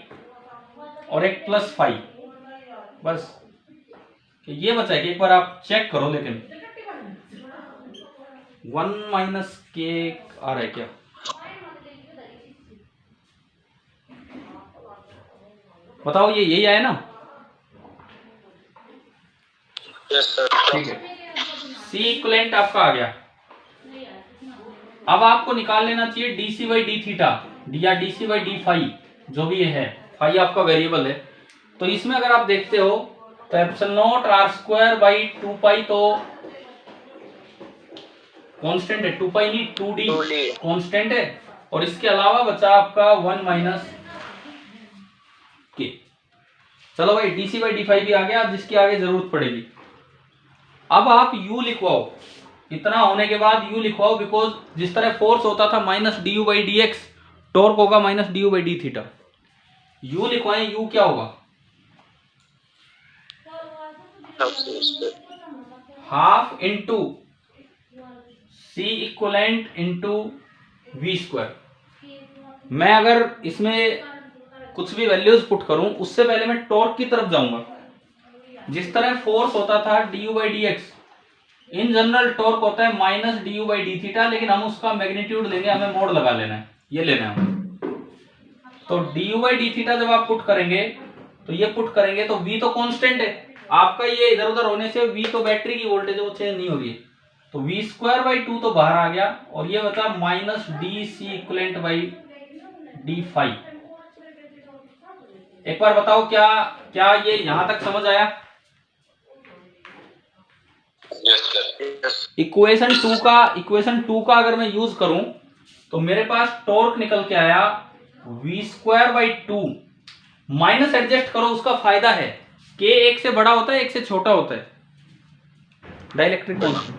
और एक प्लस फाई, बस ये बचा है कि एक बार आप चेक करो, लेकिन 1 माइनस के आ रहा है क्या? बताओ ये यही आया ना? ठीक है, सी इक्विवेलेंट आपका आ गया। अब आपको निकाल लेना चाहिए D C by D theta, या D C by D phi, जो भी ये है, फाई आपका वेरिएबल है। तो इसमें अगर आप देखते हो तो epsilon naught r square by 2 pi तो कांस्टेंट है, 2 पाई नहीं 2d कांस्टेंट है, और इसके अलावा बचा आपका 1 माइनस के। चलो भाई डीसी बाई डी फाई भी आ गया, अब जिसकी आगे जरूरत पड़ेगी। अब आप u लिखवाओ, इतना होने के बाद u लिखवाओ, बिकॉज जिस तरह फोर्स होता था minus D U by D X, torque होगा minus D U by D theta. u लिखवाएं, u क्या होगा? Half into C equivalent into V square. मैं अगर इसमें कुछ भी वैल्यूज पुट करूं उससे पहले मैं टॉर्क की तरफ जाऊंगा। जिस तरह फोर्स होता था D U by D x, in general torque होता है minus D U by D theta, लेकिन हम उसका मैग्नीट्यूड लेंगे, हमें मोड लगा लेना है, ये लेना है। तो D U by D theta जब आप पुट करेंगे तो ये पुट करेंगे तो v तो कांस्टेंट है आपका, ये इधर उधर होने से v तो बैटरी की वोल्टेज है, वो चेंज नहीं हो रही है, तो v स्क्वायर बाई 2 तो बाहर आ गया, और ये बचा minus d c equivalent by D phi. एक बार बताओ क्या ये यहां तक समझ आया? इक्वेशन 2 का अगर मैं यूज करूं तो मेरे पास टॉर्क निकल के आया v square by 2, minus adjust करो, उसका फायदा है k एक से बड़ा होता है, एक से छोटा होता है, डाइलेक्ट्रिक कांस्टेंट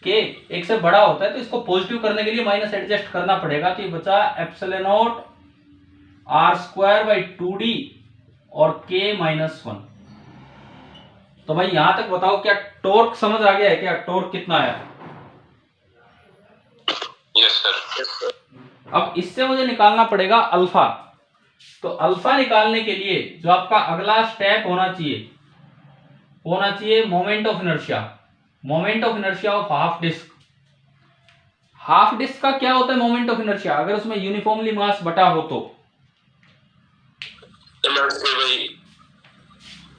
k एक से बड़ा होता है, तो इसको पॉजिटिव करने के लिए माइनस एडजस्ट करना पड़ेगा। तो ये बचा epsilon naught r square by 2d और k माइनस 1। तो भाई यहां तक बताओ क्या टॉर्क समझ आ गया है? क्या टॉर्क कितना आया? Yes sir. अब इससे मुझे निकालना पड़ेगा अल्फा। तो अल्फा निकालने के लिए जो आपका अगला स्टेप होना चाहिए moment of inertia of half disc. Half disc का क्या होता है मोमेंट ऑफ इनर्शिया? अगर उसमें यूनिफॉर्मली मास बटा हो तो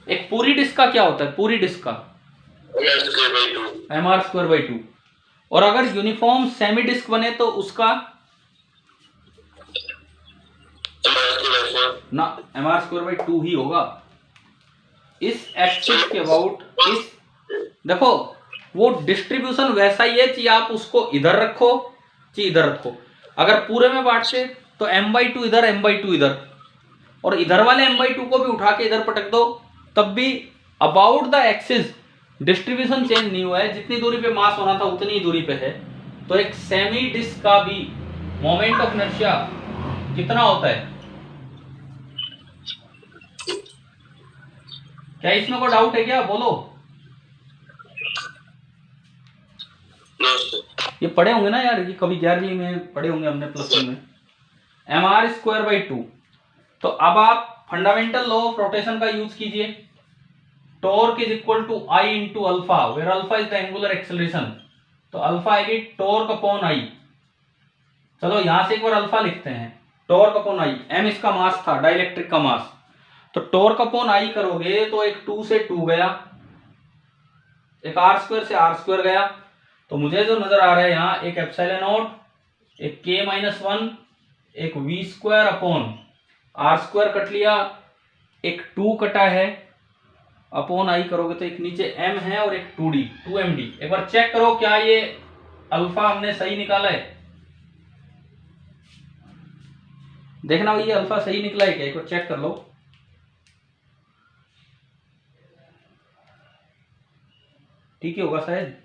एक पूरी डिस्क का क्या होता है? पूरी डिस्क का mr स्क्वायर बाई 2, और अगर यूनिफॉर्म सेमी डिस्क बने तो उसका ना mr स्क्वायर बाई 2 ही होगा। इस एक्सिस के अबाउट इस देखो वो डिस्ट्रीब्यूशन वैसा ही है, चाहे आप उसको इधर रखो चाहे इधर रखो, अगर पूरे में बांटते तो m/2 इधर m/2 इधर, और इधर वाले m/2 को भी उठा के इधर पटक दो, तब भी about the axis distribution change नहीं हुआ है, जितनी दूरी पे मास होना था उतनी ही दूरी पे है। तो एक सेमी डिस्क का भी मोमेंट ऑफ इनर्शिया कितना होता है? क्या इसमें कोई डाउट है क्या? बोलो। ये पढ़े होंगे ना यार, ये कभी 11वीं में पढ़े होंगे हमने, +1 में, mr²/2। तो अब आप फंडामेंटल लॉ ऑफ रोटेशन का यूज कीजिए। Torque is equal to I into alpha, where alpha is the angular acceleration. तो अल्फा आएगी टॉर्क अपॉन I। चलो यहां से एक बार अल्फा लिखते हैं, टॉर्क अपॉन I। m इसका मास था, डाइलेक्ट्रिक का मास। तो टॉर्क अपॉन I करोगे तो एक 2 से 2 गया, एक r² से r² गया। तो मुझे जो नजर आ रहा है यहाँ, एक ε0, एक k-1, एक v² अपॉन r² कट लिया, एक 2 कटा है, अपॉन I करोगे तो एक नीचे m है और एक 2d 2md। एक बार चेक करो क्या ये अल्फा हमने सही निकाला है, देखना भाई ये अल्फा सही निकला है क्या, एक बार चेक कर लो। ठीक ही होगा शायद।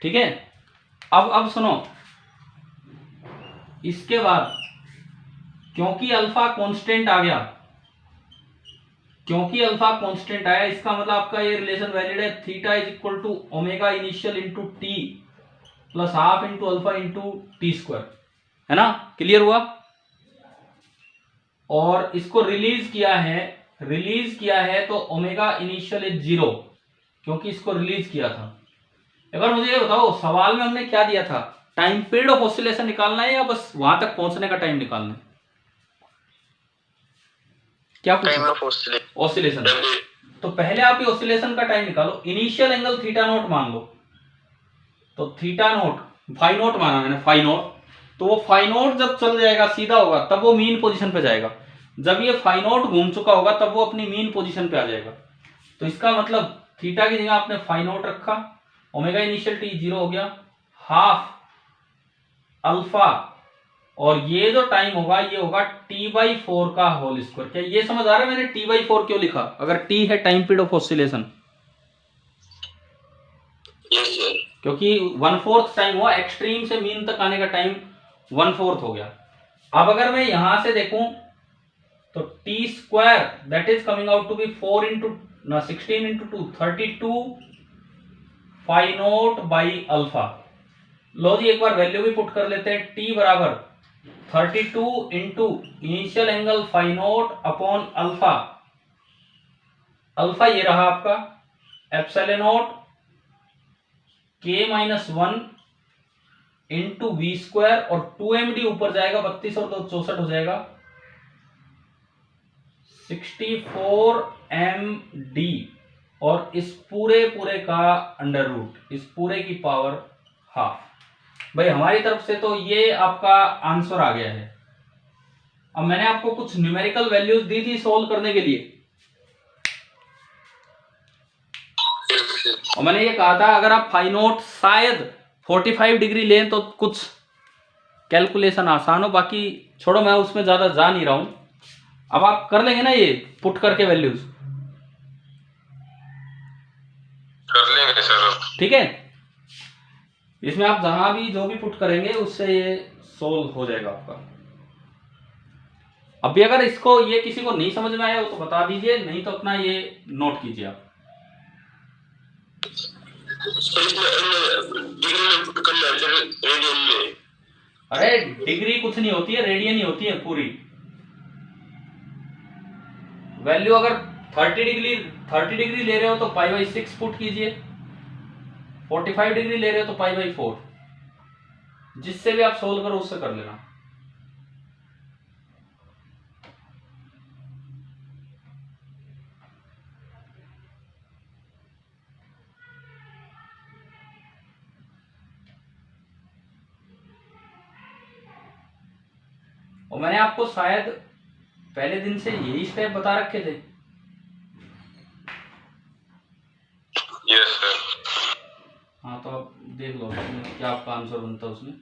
ठीक है, अब सुनो, इसके बाद क्योंकि अल्फा कांस्टेंट आ गया, क्योंकि अल्फा कांस्टेंट आया, इसका मतलब आपका ये रिलेशन वैलिड है। Theta is equal to omega initial into t plus half into alpha into t², है ना? क्लियर हुआ? और इसको रिलीज किया है तो ओमेगा इनिशियल इज 0, क्योंकि इसको रिलीज किया था। एक बार मुझे ये बताओ, सवाल में हमने क्या दिया था? टाइम पीरियड ऑफ ऑसिलेशन निकालना है या बस वहां तक पहुंचने का टाइम निकालना है? क्या टाइम ऑफ ऑसिलेशन। तो पहले आप ये ऑसिलेशन का टाइम निकालो। इनिशियल एंगल θ0 मान लो, तो θ0 φ0 माना मैंने, φ0। तो वो φ0 जब चल जाएगा, सीधा होगा, तब वो मीन पोजीशन पे जाएगा। जब ये φ0 घूम चुका होगा तब वो अपनी मीन पोजीशन पे आ जाएगा। तो इसका मतलब थीटा की जगह आपने φ0 रखा, ओमेगा इनिशियल t 0 हो गया, हाफ अल्फा, और ये जो टाइम होगा ये होगा t/4 का होल स्क्वायर। क्या ये समझ आ रहा है मैंने t/4 क्यों लिखा? अगर t है टाइम पीरियड ऑफ ऑसिलेशन, क्योंकि 1/4 टाइम हुआ, एक्सट्रीम से मीन तक आने का टाइम 1/4 हो गया। अब अगर मैं यहां से देखूं तो t² that is coming out to be 16 into 2 32 φ0/अल्फा। लो जी एक बार वैल्यू भी पुट कर लेते हैं। t बराबर 32 into initial angle φ0 upon alpha. Alpha ये रहा आपका ε0 k-1 इंटू v² और 2md ऊपर जाएगा, 32 और 2 64 हो जाएगा, 64 md, और इस पूरे का अंडर रूट, इस पूरे की पावर हाफ। भाई हमारी तरफ से तो ये आपका आंसर आ गया है। अब मैंने आपको कुछ न्यूमेरिकल वैल्यूज दी थी सोल्व करने के लिए, और मैंने ये कहा था अगर आप φ0 शायद 45 डिग्री लें तो कुछ कैलकुलेशन आसान हो, बाकी छोड़ो, मैं उसमें ज्यादा जा नहीं रहा हूं। अब आप कर लेंगे ना ये पुट करके वैल्यूज? कर लेंगे सर। ठीक है, इसमें आप जहां भी जो भी पुट करेंगे उससे ये सोल्व हो जाएगा आपका। अभी अगर इसको ये किसी को नहीं समझ में आया हो तो बता दीजिए, नहीं तो अपना ये नोट कीजिए आप। अरे डिग्री कुछ नहीं होती है, रेडियन ही होती है पूरी वैल्यू। अगर 30 डिग्री ले रहे हो तो π/6 पुट कीजिए, 45 डिग्री ले रहे हो तो π/4, जिससे भी आप सोल्व करो उससे कर लेना। और मैंने आपको शायद पहले दिन से यही स्टेप बता रखे थे। Yes sir. हाँ तो आप देख लो उसमें क्या आपका आंसर बनता है उसमें।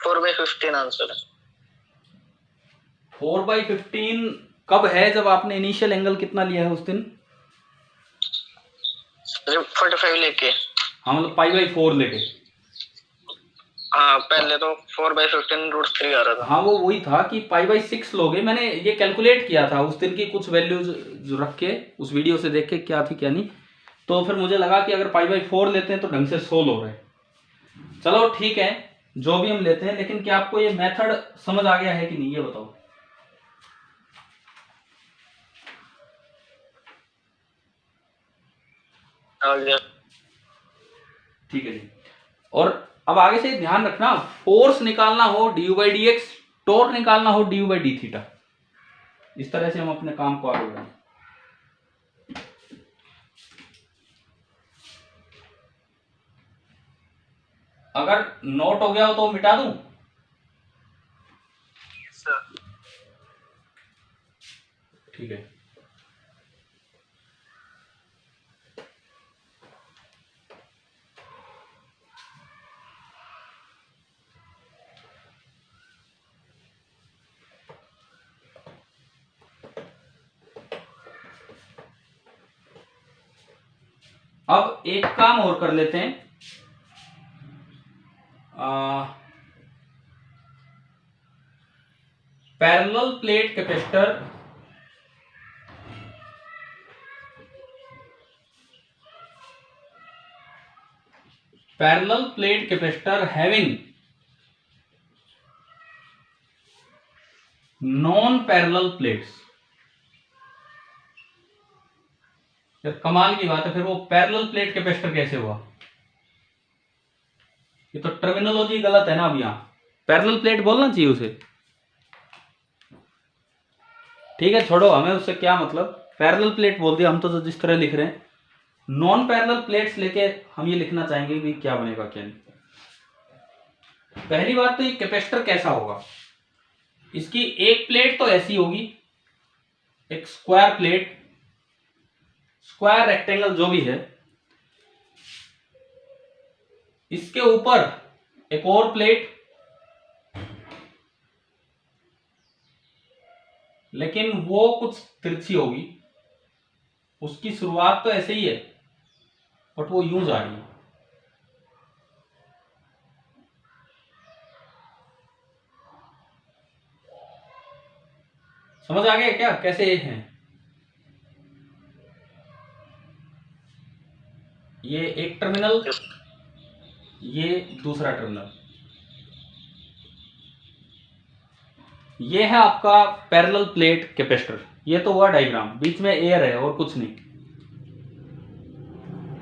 फोर बाई 15 आंसर है। 4/15 कब है, जब आपने इनिशियल एंगल कितना लिया है उस दिन? 45 लेके। हाँ मतलब π/4 लेके। हाँ पहले तो 4/15 √3 आ रहा था। हाँ वो वही था कि π/6 लोगे। मैंने ये कैलकुलेट किया था उस दिन की कुछ वैल्यूज जो रख के उस वीडियो से देख के क्या थी क्या नहीं, तो फिर मुझे लगा कि अगर π/4 लेते हैं तो ढंग से सोल्व हो रहे हैं। चलो ठीक है, जो भी हम लेते हैं, लेकिन क्या आपको ये मेथड समझ आ गया है कि नहीं ये बताओ। आ गया। ठीक है जी। और अब आगे से ध्यान रखना, फोर्स निकालना हो du/dx, टॉर्क निकालना हो du/dθ, इस तरह से हम अपने काम को आगे बढ़ाएं। अगर नोट हो गया हो तो मिटा दूं? ठीक है। अब एक काम और कर लेते हैं, parallel plate capacitor having non parallel plates. यार कमाल की बात है, फिर वो पैरेलल प्लेट कैपेसिटर कैसे हुआ? ये तो टर्मिनोलॉजी गलत है ना। अब यहाँ पैरेलल प्लेट बोलना चाहिए उसे। ठीक है छोड़ो, हमें उससे क्या मतलब, पैरेलल प्लेट बोल दिया हम तो जिस तरह लिख रहे हैं। नॉन पैरेलल प्लेट्स लेके हम ये लिखना चाहेंगे भी क्या बनेगा क्या नहीं। पहली बात तो ये कैपेसिटर कैसा होगा, इसकी एक प्लेट तो ऐसी होगी, एक स्क्वायर प्लेट, स्क्वायर रेक्टेंगल जो भी है, इसके ऊपर एक और प्लेट, लेकिन वो कुछ तिरछी होगी। उसकी शुरुआत तो ऐसे ही है बट वो यूं जा रही है। समझ आ गया क्या कैसे है? ये एक टर्मिनल, ये दूसरा टर्मिनल, ये है आपका पैरेलल प्लेट कैपेसिटर। ये तो हुआ डायग्राम, बीच में एयर है और कुछ नहीं।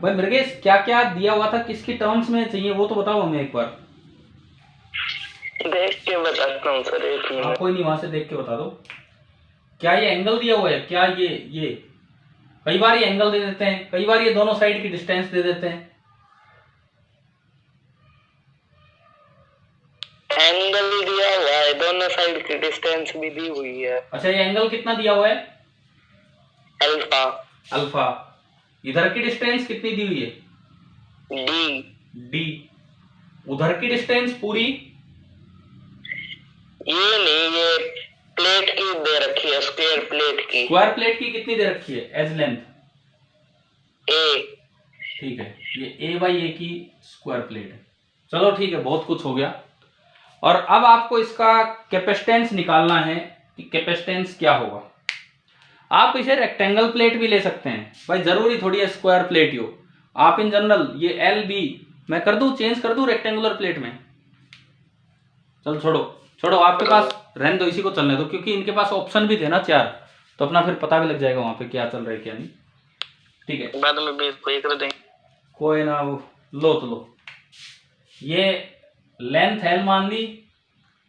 भाई मृगेश क्या क्या दिया हुआ था, किसकी टर्म्स में चाहिए वो तो बताओ हमें एक बार। देख के बताता हूँ सर, एक मिनट। कोई नहीं, वहां से देख के बता दो। क्या ये एंगल दिया हुआ है? क्या ये कई बार ये एंगल दे देते हैं, कई बार ये दोनों साइड की डिस्टेंस दे देते हैं। एंगल दिया हुआ है, दोनों साइड की डिस्टेंस भी दी हुई है। अच्छा ये एंगल कितना दिया हुआ है? अल्फा। अल्फा। इधर की डिस्टेंस कितनी दी हुई है? डी। उधर की डिस्टेंस पूरी? ये नहीं, ये प्लेट की दे रखी है, स्क्वायर प्लेट की। स्क्वायर प्लेट की कितनी दे रखी है एज लेंथ? ए। ठीक है, ये a/a की स्क्वायर प्लेट है। चलो ठीक है, बहुत कुछ हो गया। और अब आपको इसका कैपेसिटेंस निकालना है कि कैपेसिटेंस क्या होगा। आप इसे रेक्टेंगल प्लेट भी ले सकते हैं भाई, जरूरी थोड़ी है स्क्वायर प्लेट ही हो। आप इन जनरल ये LB मैं कर दूं, चेंज कर दूं रेक्टेंगुलर प्लेट में। चल छोड़ो आपके पास रहने दो, इसी को चलने दो, क्योंकि इनके पास ऑप्शन भी थे ना 4, तो अपना फिर पता भी लग जाएगा वहां पे क्या चल रहा है क्या नहीं। ठीक है, बाद में भी कोई कर देंगे। कोई ना, वो लो तो लो, ये लेंथ L मान ली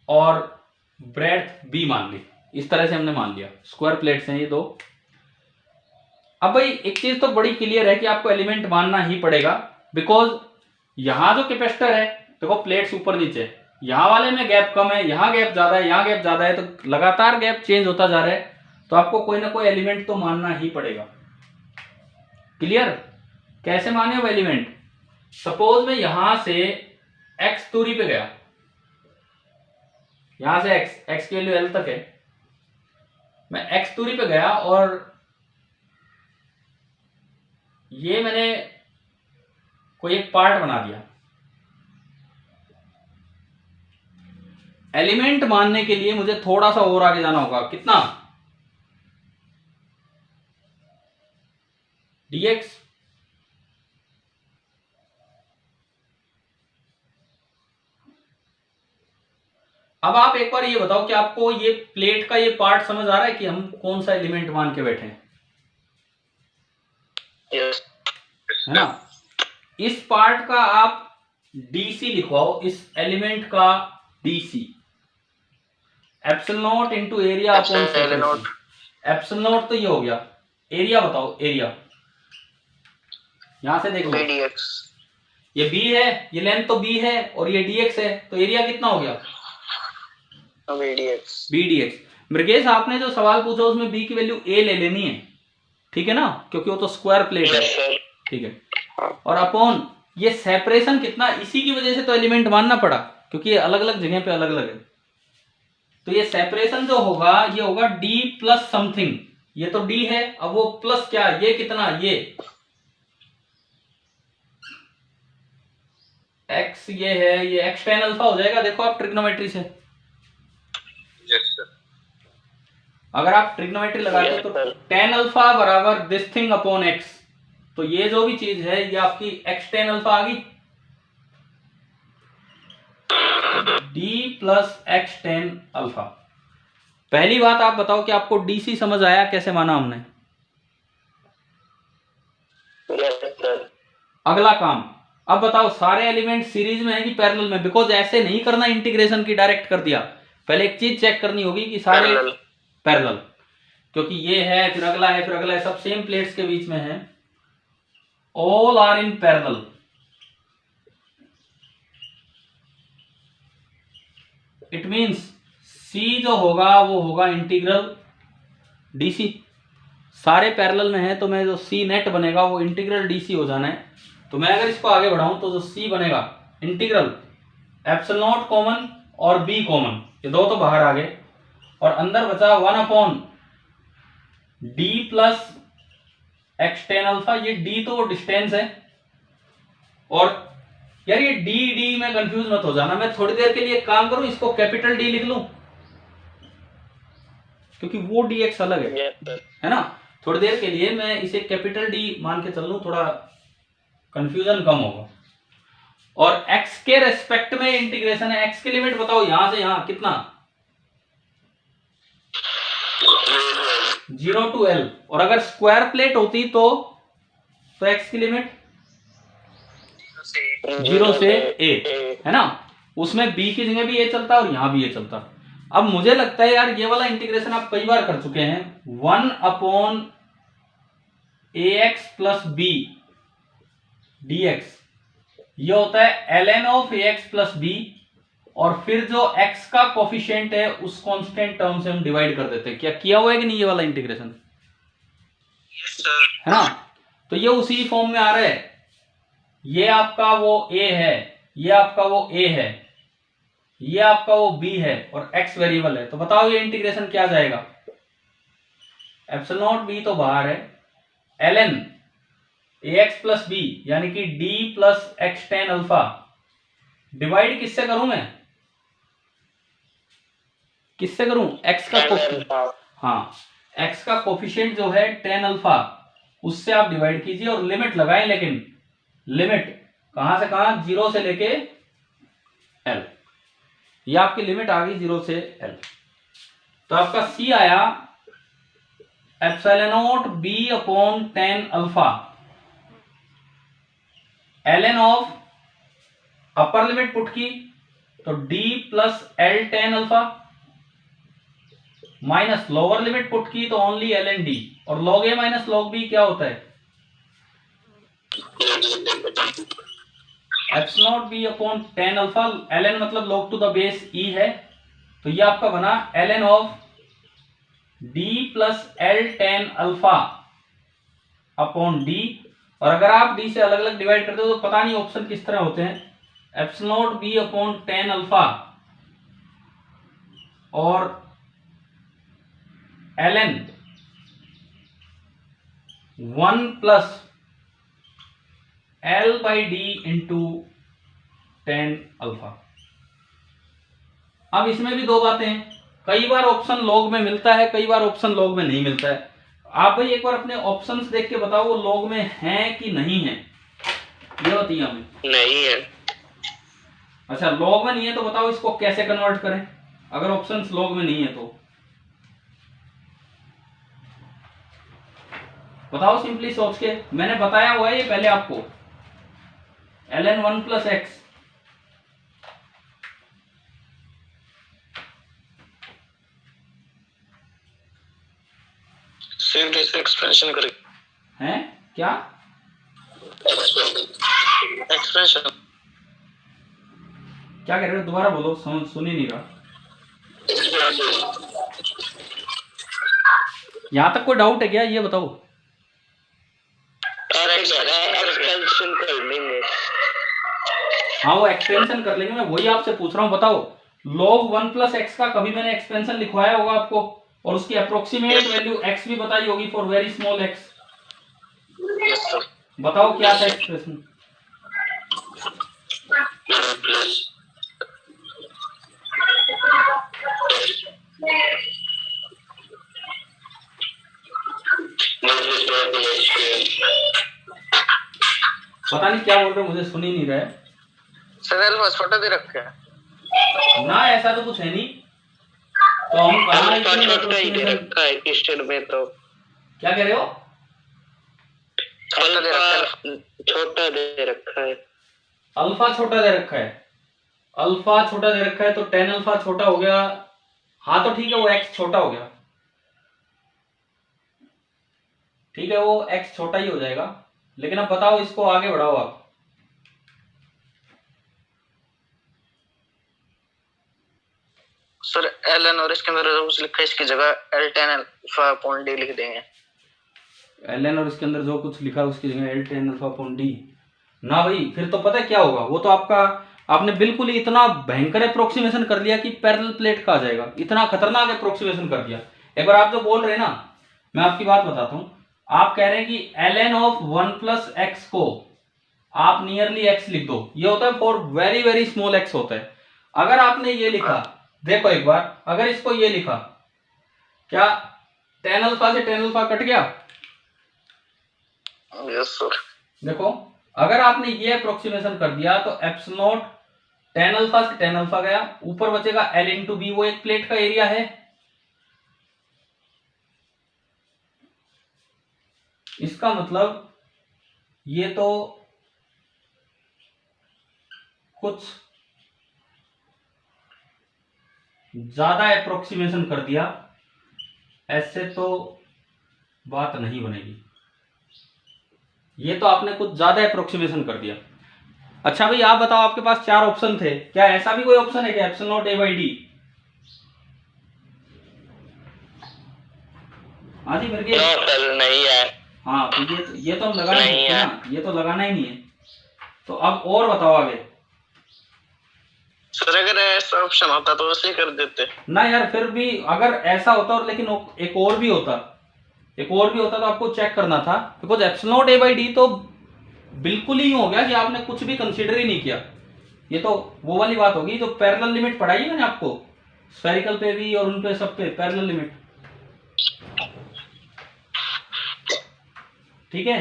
और ब्रेड्थ B मान ली, इस तरह से हमने मान लिया। स्क्वायर प्लेट्स हैं ये दो। अब भाई एक चीज तो बड़ी क्लियर है कि आपको एलिमेंट मानना ही पड़ेगा, बिकॉज यहां जो कैपेसिटर है देखो प्लेट्स ऊपर नीचे, यहां वाले में गैप कम है, यहां गैप ज्यादा है, यहां गैप ज्यादा है, तो लगातार गैप चेंज होता जा रहा है, तो आपको कोई ना कोई एलिमेंट तो मानना ही पड़ेगा। क्लियर? कैसे माने वो एलिमेंट? सपोज मैं यहां से x दूरी पे गया, यहां से x की वैल्यू L तक है, मैं x दूरी पे गया और ये मैंने कोई एक पार्ट बना दिया। एलिमेंट मानने के लिए मुझे थोड़ा सा और आगे जाना होगा, कितना? dx। अब आप एक बार ये बताओ कि आपको ये प्लेट का ये पार्ट समझ आ रहा है कि हम कौन सा एलिमेंट मान के बैठे हैं? Yes. है ना? इस पार्ट का आप डीसी लिखवाओ, इस एलिमेंट का DC, epsilon naught into area upon separation. Epsilon not तो ये हो गया, एरिया बताओ, एरिया यहां से देख लो, BDX। ये b है, ये लेंथ तो b है और ये dx है, तो एरिया कितना हो गया? BDX। bdx। मृगेश आपने जो सवाल पूछा उसमें b की वैल्यू a ले लेनी है, ठीक है ना, क्योंकि वो तो स्क्वायर प्लेट है, Yes, sir। ठीक है। और अपॉन ये सेपरेशन कितना, इसी की वजह से तो एलिमेंट मानना पड़ा, क्योंकि ये अलग अलग जगह पे अलग अलग है। तो ये सेपरेशन जो होगा ये होगा d प्लस समथिंग, ये तो d है, अब वो प्लस क्या, ये कितना, ये x ये है, ये x tan अल्फा हो जाएगा। देखो आप ट्रिग्नोमेट्री से, Yes, sir। अगर आप ट्रिग्नोमेट्री लगाते हो Yes, तो sir। tan अल्फा बराबर दिस थिंग अपॉन x, तो ये जो भी चीज है ये आपकी x tan अल्फा आ गई, d plus x tan alpha. पहली बात आप बताओ कि आपको डीसी समझ आया, कैसे माना हमने? Yes, sir। अगला काम, अब बताओ सारे एलिमेंट सीरीज में है कि पैरेलल में? बिकॉज ऐसे नहीं करना इंटीग्रेशन की डायरेक्ट कर दिया, पहले एक चीज चेक करनी होगी कि सारे पैरेलल, क्योंकि ये है फिर अगला है फिर अगला है, सब सेम प्लेट्स के बीच में है, all are in parallel. It means C जो होगा वो होगा इंटीग्रल DC, सारे पैरेलल में है तो मैं जो C नेट बनेगा वो इंटीग्रल DC हो जाना है। तो मैं अगर इसको आगे बढ़ाऊं तो जो C बनेगा इंटीग्रल एप्सिलॉन नॉट कॉमन और B कॉमन, ये दो तो बाहर आ गए, और अंदर बचा 1 upon d plus x tan alpha. ये d तो डिस्टेंस है, और यार ये d में कंफ्यूज मत हो जाना, मैं थोड़ी देर के लिए एक काम करूं, इसको कैपिटल D लिख लूं, क्योंकि वो dx अलग है, Yes, sir। है ना। थोड़ी देर के लिए मैं इसे कैपिटल D मान के चल लूं, थोड़ा कंफ्यूजन कम होगा। और x के रेस्पेक्ट में इंटीग्रेशन है, x की लिमिट बताओ यहां से यहां कितना, 0 to L, और अगर स्क्वायर प्लेट होती तो x की लिमिट 0 से a, है ना, उसमें b की जगह भी a चलता और यहां भी a चलता। अब मुझे लगता है यार ये वाला इंटीग्रेशन आप कई बार कर चुके हैं, 1 upon ax plus b dx, ये होता है ln of ax plus b, और फिर जो x का कोफिशिएंट है उस कांस्टेंट टर्म से हम डिवाइड कर देते हैं। क्या किया हुआ है कि नहीं ये वाला इंटीग्रेशन? Yes, sir। है ना, तो ये उसी फॉर्म में आ रहा है, ये आपका वो a है, ये आपका वो a है, ये आपका वो b है, और x वेरिएबल है। तो बताओ ये इंटीग्रेशन क्या जाएगा? एप्सिलॉन नॉट b तो बाहर है, ln ax प्लस b यानी कि d plus x tan alpha, divide किससे करूं मैं, किससे करूं? x का कोफिशिएंट, हाँ x का कोफिशिएंट जो है tan अल्फा, उससे आप डिवाइड कीजिए और लिमिट लगाएं, लेकिन लिमिट कहां से कहां, 0 से लेके L, ये आपकी लिमिट आ गई 0 से L। तो आपका C आया epsilon naught b upon tan अल्फा, ln of upper limit put की तो d plus l tan alpha, minus lower limit put की तो ओनली ln d, और log a minus log b क्या होता है? Epsilon b upon tan alpha, ln मतलब log to the base e है, तो ये आपका बना ln of d plus l tan alpha upon d। और अगर आप d से अलग अलग डिवाइड करते हो तो पता नहीं ऑप्शन किस तरह होते हैं, epsilon b upon tan alpha और ln 1 plus l by D into tan alpha. अब इसमें भी दो बातें हैं, कई बार ऑप्शन लॉग में मिलता है, कई बार ऑप्शन लॉग में नहीं मिलता है। आप भाई एक बार अपने ऑप्शंस देख के बताओ वो लॉग में हैं कि नहीं है, ये बताइए हमें। नहीं है। अच्छा लॉग में नहीं है तो बताओ इसको कैसे कन्वर्ट करें अगर ऑप्शंस लॉग में नहीं है तो बताओ सिंपली सोच के। मैंने बताया हुआ है ये पहले आपको, ln 1 प्लस एक्स, सिर्फ इसे एक्सपेंशन करें हैं क्या? एक्सपेंशन क्या कह रहे हो, दोबारा बोलो, सुन ही नहीं रहा। यहां तक कोई डाउट है क्या, ये बताओ। एक्सपेंशन कर लेंगे। हाँ वो एक्सपेंशन कर लेंगे, मैं वही आपसे पूछ रहा हूँ। बताओ log 1 प्लस एक्स का कभी मैंने एक्सपेंशन लिखवाया होगा आपको, और उसकी अप्रोक्सीमेट वैल्यू x भी बताई होगी फॉर वेरी स्मॉल x। बताओ क्या था एक्सप्रेशन? पता नहीं क्या बोल रहे हो, मुझे सुन ही नहीं रहा है। सर अल्फा छोटा दे रखा है ना, ऐसा तो कुछ है नहीं। तो हम कहां इतनी छोटा ही दे रखा है क्वेश्चन में, तो क्या कह रहे हो? छोटा दे रखा है, अल्फा छोटा दे रखा है, अल्फा छोटा दे रखा है तो टेन अल्फा छोटा हो गया। हाँ तो ठीक है, वो x छोटा हो गया, ठीक है वो x छोटा ही हो जाएगा। लेकिन अब बताओ इसको आगे बढ़ाओ आप। सर ln और इसके अंदर जो कुछ लिखा है इसकी जगह l tan alpha upon d लिख देंगे। ln और इसके अंदर जो कुछ लिखा है उसकी जगह l tan alpha upon d ना भाई, फिर तो पता है क्या होगा, वो तो आपका आपने बिल्कुल ही इतना भयंकर अप्रोक्सीमेशन कर लिया कि पैरेलल प्लेट का आ जाएगा, इतना खतरनाक अप्रोक्सीमेशन कर दिया। एक बार आप जो बोल रहे हैं ना, मैं आपकी बात बताता हूं। आप कह रहे हैं कि ln ऑफ 1 प्लस एक्स को आप नियरली x लिख दो, ये होता है for very very small x होता है। अगर आपने ये लिखा, देखो एक बार, अगर इसको ये लिखा, क्या टेन अल्फा से टेन अल्फा कट गया? Yes sir. देखो अगर आपने ये अप्रोक्सीमेशन कर दिया तो एप्सिलॉन टेन अल्फा से टेन अल्फा गया, ऊपर बचेगा l इंटू बी, वो एक प्लेट का एरिया है। इसका मतलब ये तो कुछ ज्यादा अप्रोक्सीमेशन कर दिया, ऐसे तो बात नहीं बनेगी। ये तो आपने कुछ ज्यादा अप्रोक्सीमेशन कर दिया। अच्छा भाई आप बताओ, आपके पास चार ऑप्शन थे, क्या ऐसा भी कोई ऑप्शन है क्या epsilon not a by D? हाँ जी मेरे नहीं है। हाँ तो ये तो हम लगा नहीं सकते ना, ये तो लगाना ही नहीं है। तो अब और बताओ आगे। सर अगर ऐसा ऑप्शन होता तो वैसे ही कर देते ना यार, फिर भी अगर ऐसा होता, और लेकिन एक और भी होता, एक और भी होता तो आपको चेक करना था, because epsilon not a by D तो बिल्कुल ही हो गया कि आपने कुछ भी कंसीडर ही नहीं किया। ये तो वो वाली बात होगी जो पैरेलल लिमिट पढ़ाई है मैंने आपको, स्फेरिकल पे भी और उन पे सब पे पैरेलल लिमिट, ठीक है।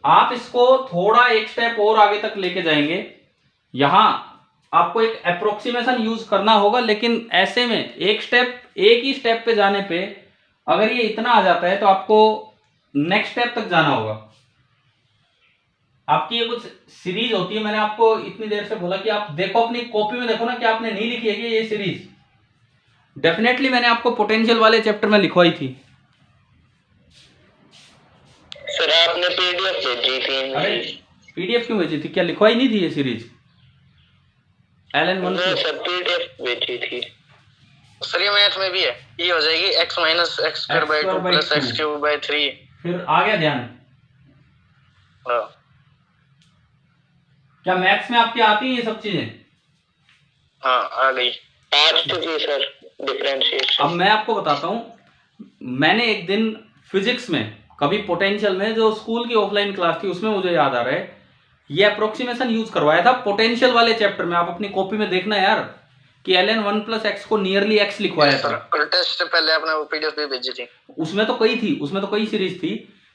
आप इसको थोड़ा एक स्टेप और आगे तक लेके जाएंगे, यहां आपको एक अप्रोक्सीमेशन यूज करना होगा, लेकिन ऐसे में एक ही स्टेप पे जाने पे अगर ये इतना आ जाता है तो आपको नेक्स्ट स्टेप तक जाना होगा। आपकी ये कुछ सीरीज होती है, मैंने आपको इतनी देर से बोला कि आप देखो अपनी कॉपी में, देखो ना कि आपने नहीं लिखी है कि ये सीरीज। डेफिनेटली मैंने आपको पोटेंशियल वाले चैप्टर में लिखवाई थी। सर आपने पीडीएफ भेजी थी। अरे पीडीएफ क्यों भेजी थी, क्या लिखवाई नहीं थी ये सीरीज? LN1 सर पीडीएफ भेजी थी सर। ये मैथ में भी है, ये हो जाएगी x minus x square by 2 plus x cube by 3। फिर आ गया ध्यान? हाँ। क्या मैथ्स में आपके आती है ये सब चीजें? हाँ आ गई। आज तो जी सर डिफरेंशिएशन। अब मैं आपको बताता हूँ, मैंने एक दिन फिजिक्स में कभी पोटेंशियल में, जो स्कूल की ऑफलाइन क्लास थी उसमें, मुझे याद आ रहा है, ये अप्रोक्सीमेशन यूज करवाया था पोटेंशियल वाले चैप्टर में। आप अपनी कॉपी में देखना यार कि ln1 प्लस एक्स को नियरली एक्स लिखवाया था। टेस्ट से पहले आपने वो पीडीएफ भी भेजी थी, उसमें तो कई थी, उसमें तो कई सीरीज थी।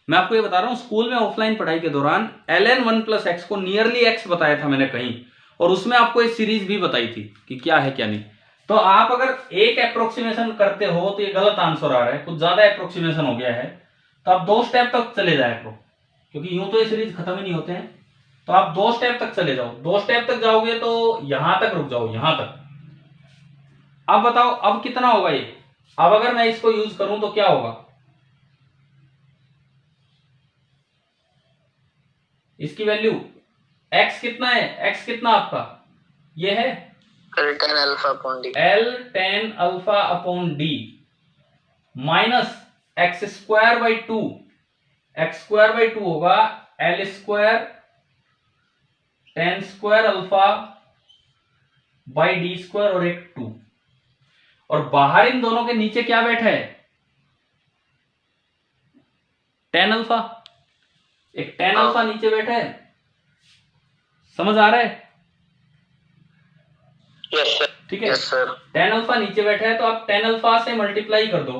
मैं आपको ये बता रहा हूँ, स्कूल में ऑफलाइन पढ़ाई के दौरान ln1 प्लस एक्स को नियरली एक्स बताया था मैंने कहीं, और उसमें आपको एक सीरीज भी बताई थी कि क्या है क्या नहीं। तो आप अगर एक अप्रोक्सीमेशन करते हो तो ये गलत आंसर आ रहा है, कुछ ज्यादा अप्रोक्सीमेशन हो गया है, तो आप 2 स्टेप तक चले जाए करो, क्योंकि यूं तो ये सीरीज खत्म ही नहीं होते हैं। तो आप 2 स्टेप तक चले जाओ, 2 स्टेप तक जाओगे तो यहां तक रुक जाओ, यहां तक। अब बताओ अब कितना होगा ये? अब अगर मैं इसको यूज करूं तो क्या होगा? इसकी वैल्यू x कितना है, x कितना आपका ये है tan alpha upon D, L tan alpha upon D minus x square by 2, x square by 2 होगा L square tan square alpha by D square और एक 2, और बाहर इन दोनों के नीचे क्या बैठा है? tan अल्फा, एक tan अल्फा नीचे बैठा है। समझ आ रहा है? Yes sir. ठीक है, यस सर। tan अल्फा नीचे बैठा है तो आप tan अल्फा से मल्टीप्लाई कर दो।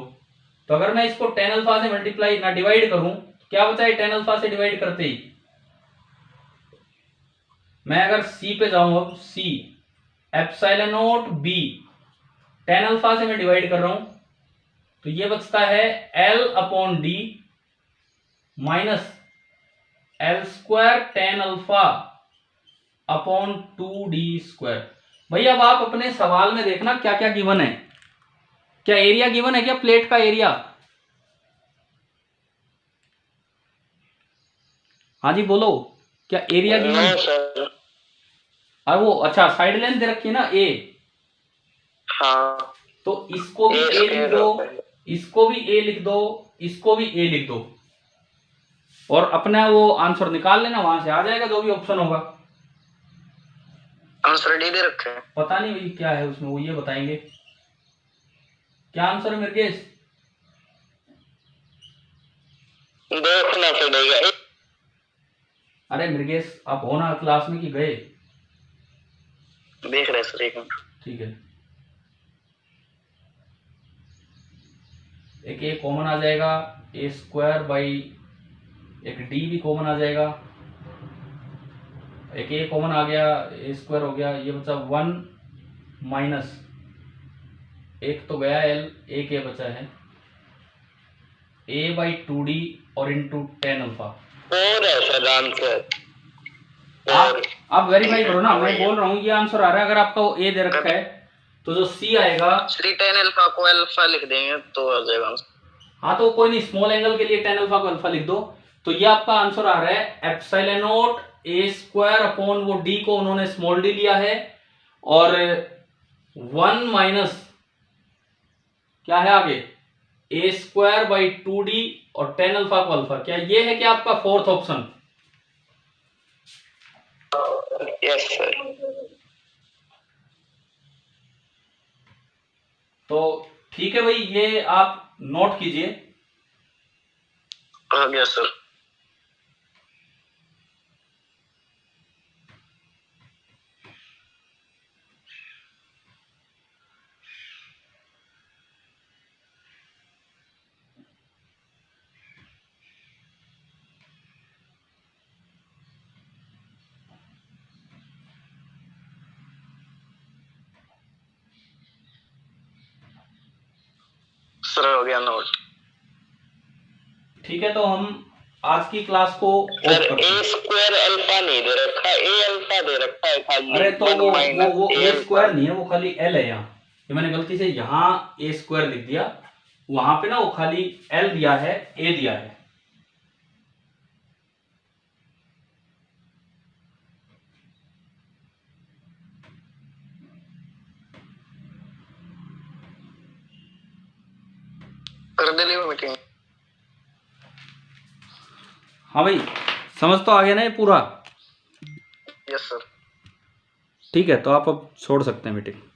तो अगर मैं इसको tan अल्फा से मल्टीप्लाई ना डिवाइड करूं तो क्या बचा है tan अल्फा से डिवाइड करते ही? मैं अगर c पे जाऊं, अब c epsilon naught b tan alpha से मैं डिवाइड कर रहा हूं, तो ये बचता है L upon D minus L square tan alpha upon 2d square. भैया अब आप अपने सवाल में देखना क्या क्या गिवन है। क्या एरिया गिवन है? क्या प्लेट का एरिया? हाँ जी बोलो, क्या एरिया गिवन? वो अच्छा साइड लेंथ दे रखी है ना a, हाँ तो इसको भी a लिख दो, इसको भी a लिख दो, इसको भी a लिख दो, और अपना वो आंसर निकाल लेना, वहां से आ जाएगा जो भी ऑप्शन होगा। आंसर डी दे रखे हैं, पता नहीं भाई क्या है उसमें, वो ये बताएंगे। क्या आंसर है मिर्गेश? देखना पड़ेगा। अरे मृगेश आप हो ना क्लास में कि गए? देख रहे सर, एक मिनट। ठीक है, एक ए कॉमन आ जाएगा, ए स्क्वायर बाई एक डी भी कॉमन आ जाएगा, एक ए कॉमन आ गया, ए स्क्वायर हो गया, ये बचा 1 माइनस एक तो गया एल, एक ए बचा है a बाई 2d और इंटू tan अल्फा। और है सर आंसर। आप वेरीफाई करो ना, मैं बोल रहा हूँ ये आंसर आ रहा है। अगर आपका वो a दे रखा है तो जो c आएगा, 3 tan अल्फा को अल्फा लिख देंगे तो आ जाएगा आंसर। हाँ तो कोई नहीं, स्मॉल एंगल के लिए tan अल्फा को अल्फा लिख दो। तो ये आपका आंसर आ रहा है epsilon not a square upon वो d को उन्होंने स्मॉल d लिया है, और 1 माइनस क्या है आगे a स्क्वायर बाई 2d और tan अल्फा को अल्फा। क्या ये है कि आपका फोर्थ ऑप्शन? Yes sir. तो ठीक है भाई, ये आप नोट कीजिए। आ गया सर। सर हो गया नोट। ठीक है, तो हम आज की क्लास को सर ऑफ करते ए हैं। स्क्वायर अल्फा नहीं दे रखा, ए अल्फा दे रखा है खाली। अरे तो 1 माइनस वो ए ए अल्फा। स्क्वायर नहीं है, वो खाली एल है। यहाँ ये मैंने गलती से यहाँ ए स्क्वायर लिख दिया, वहां पे ना वो खाली एल दिया है, ए दिया है। कर दे लियो मीटिंग। हाँ भाई, समझ तो आ गया ना ये पूरा? Yes sir. ठीक है, तो आप अब छोड़ सकते हैं मीटिंग।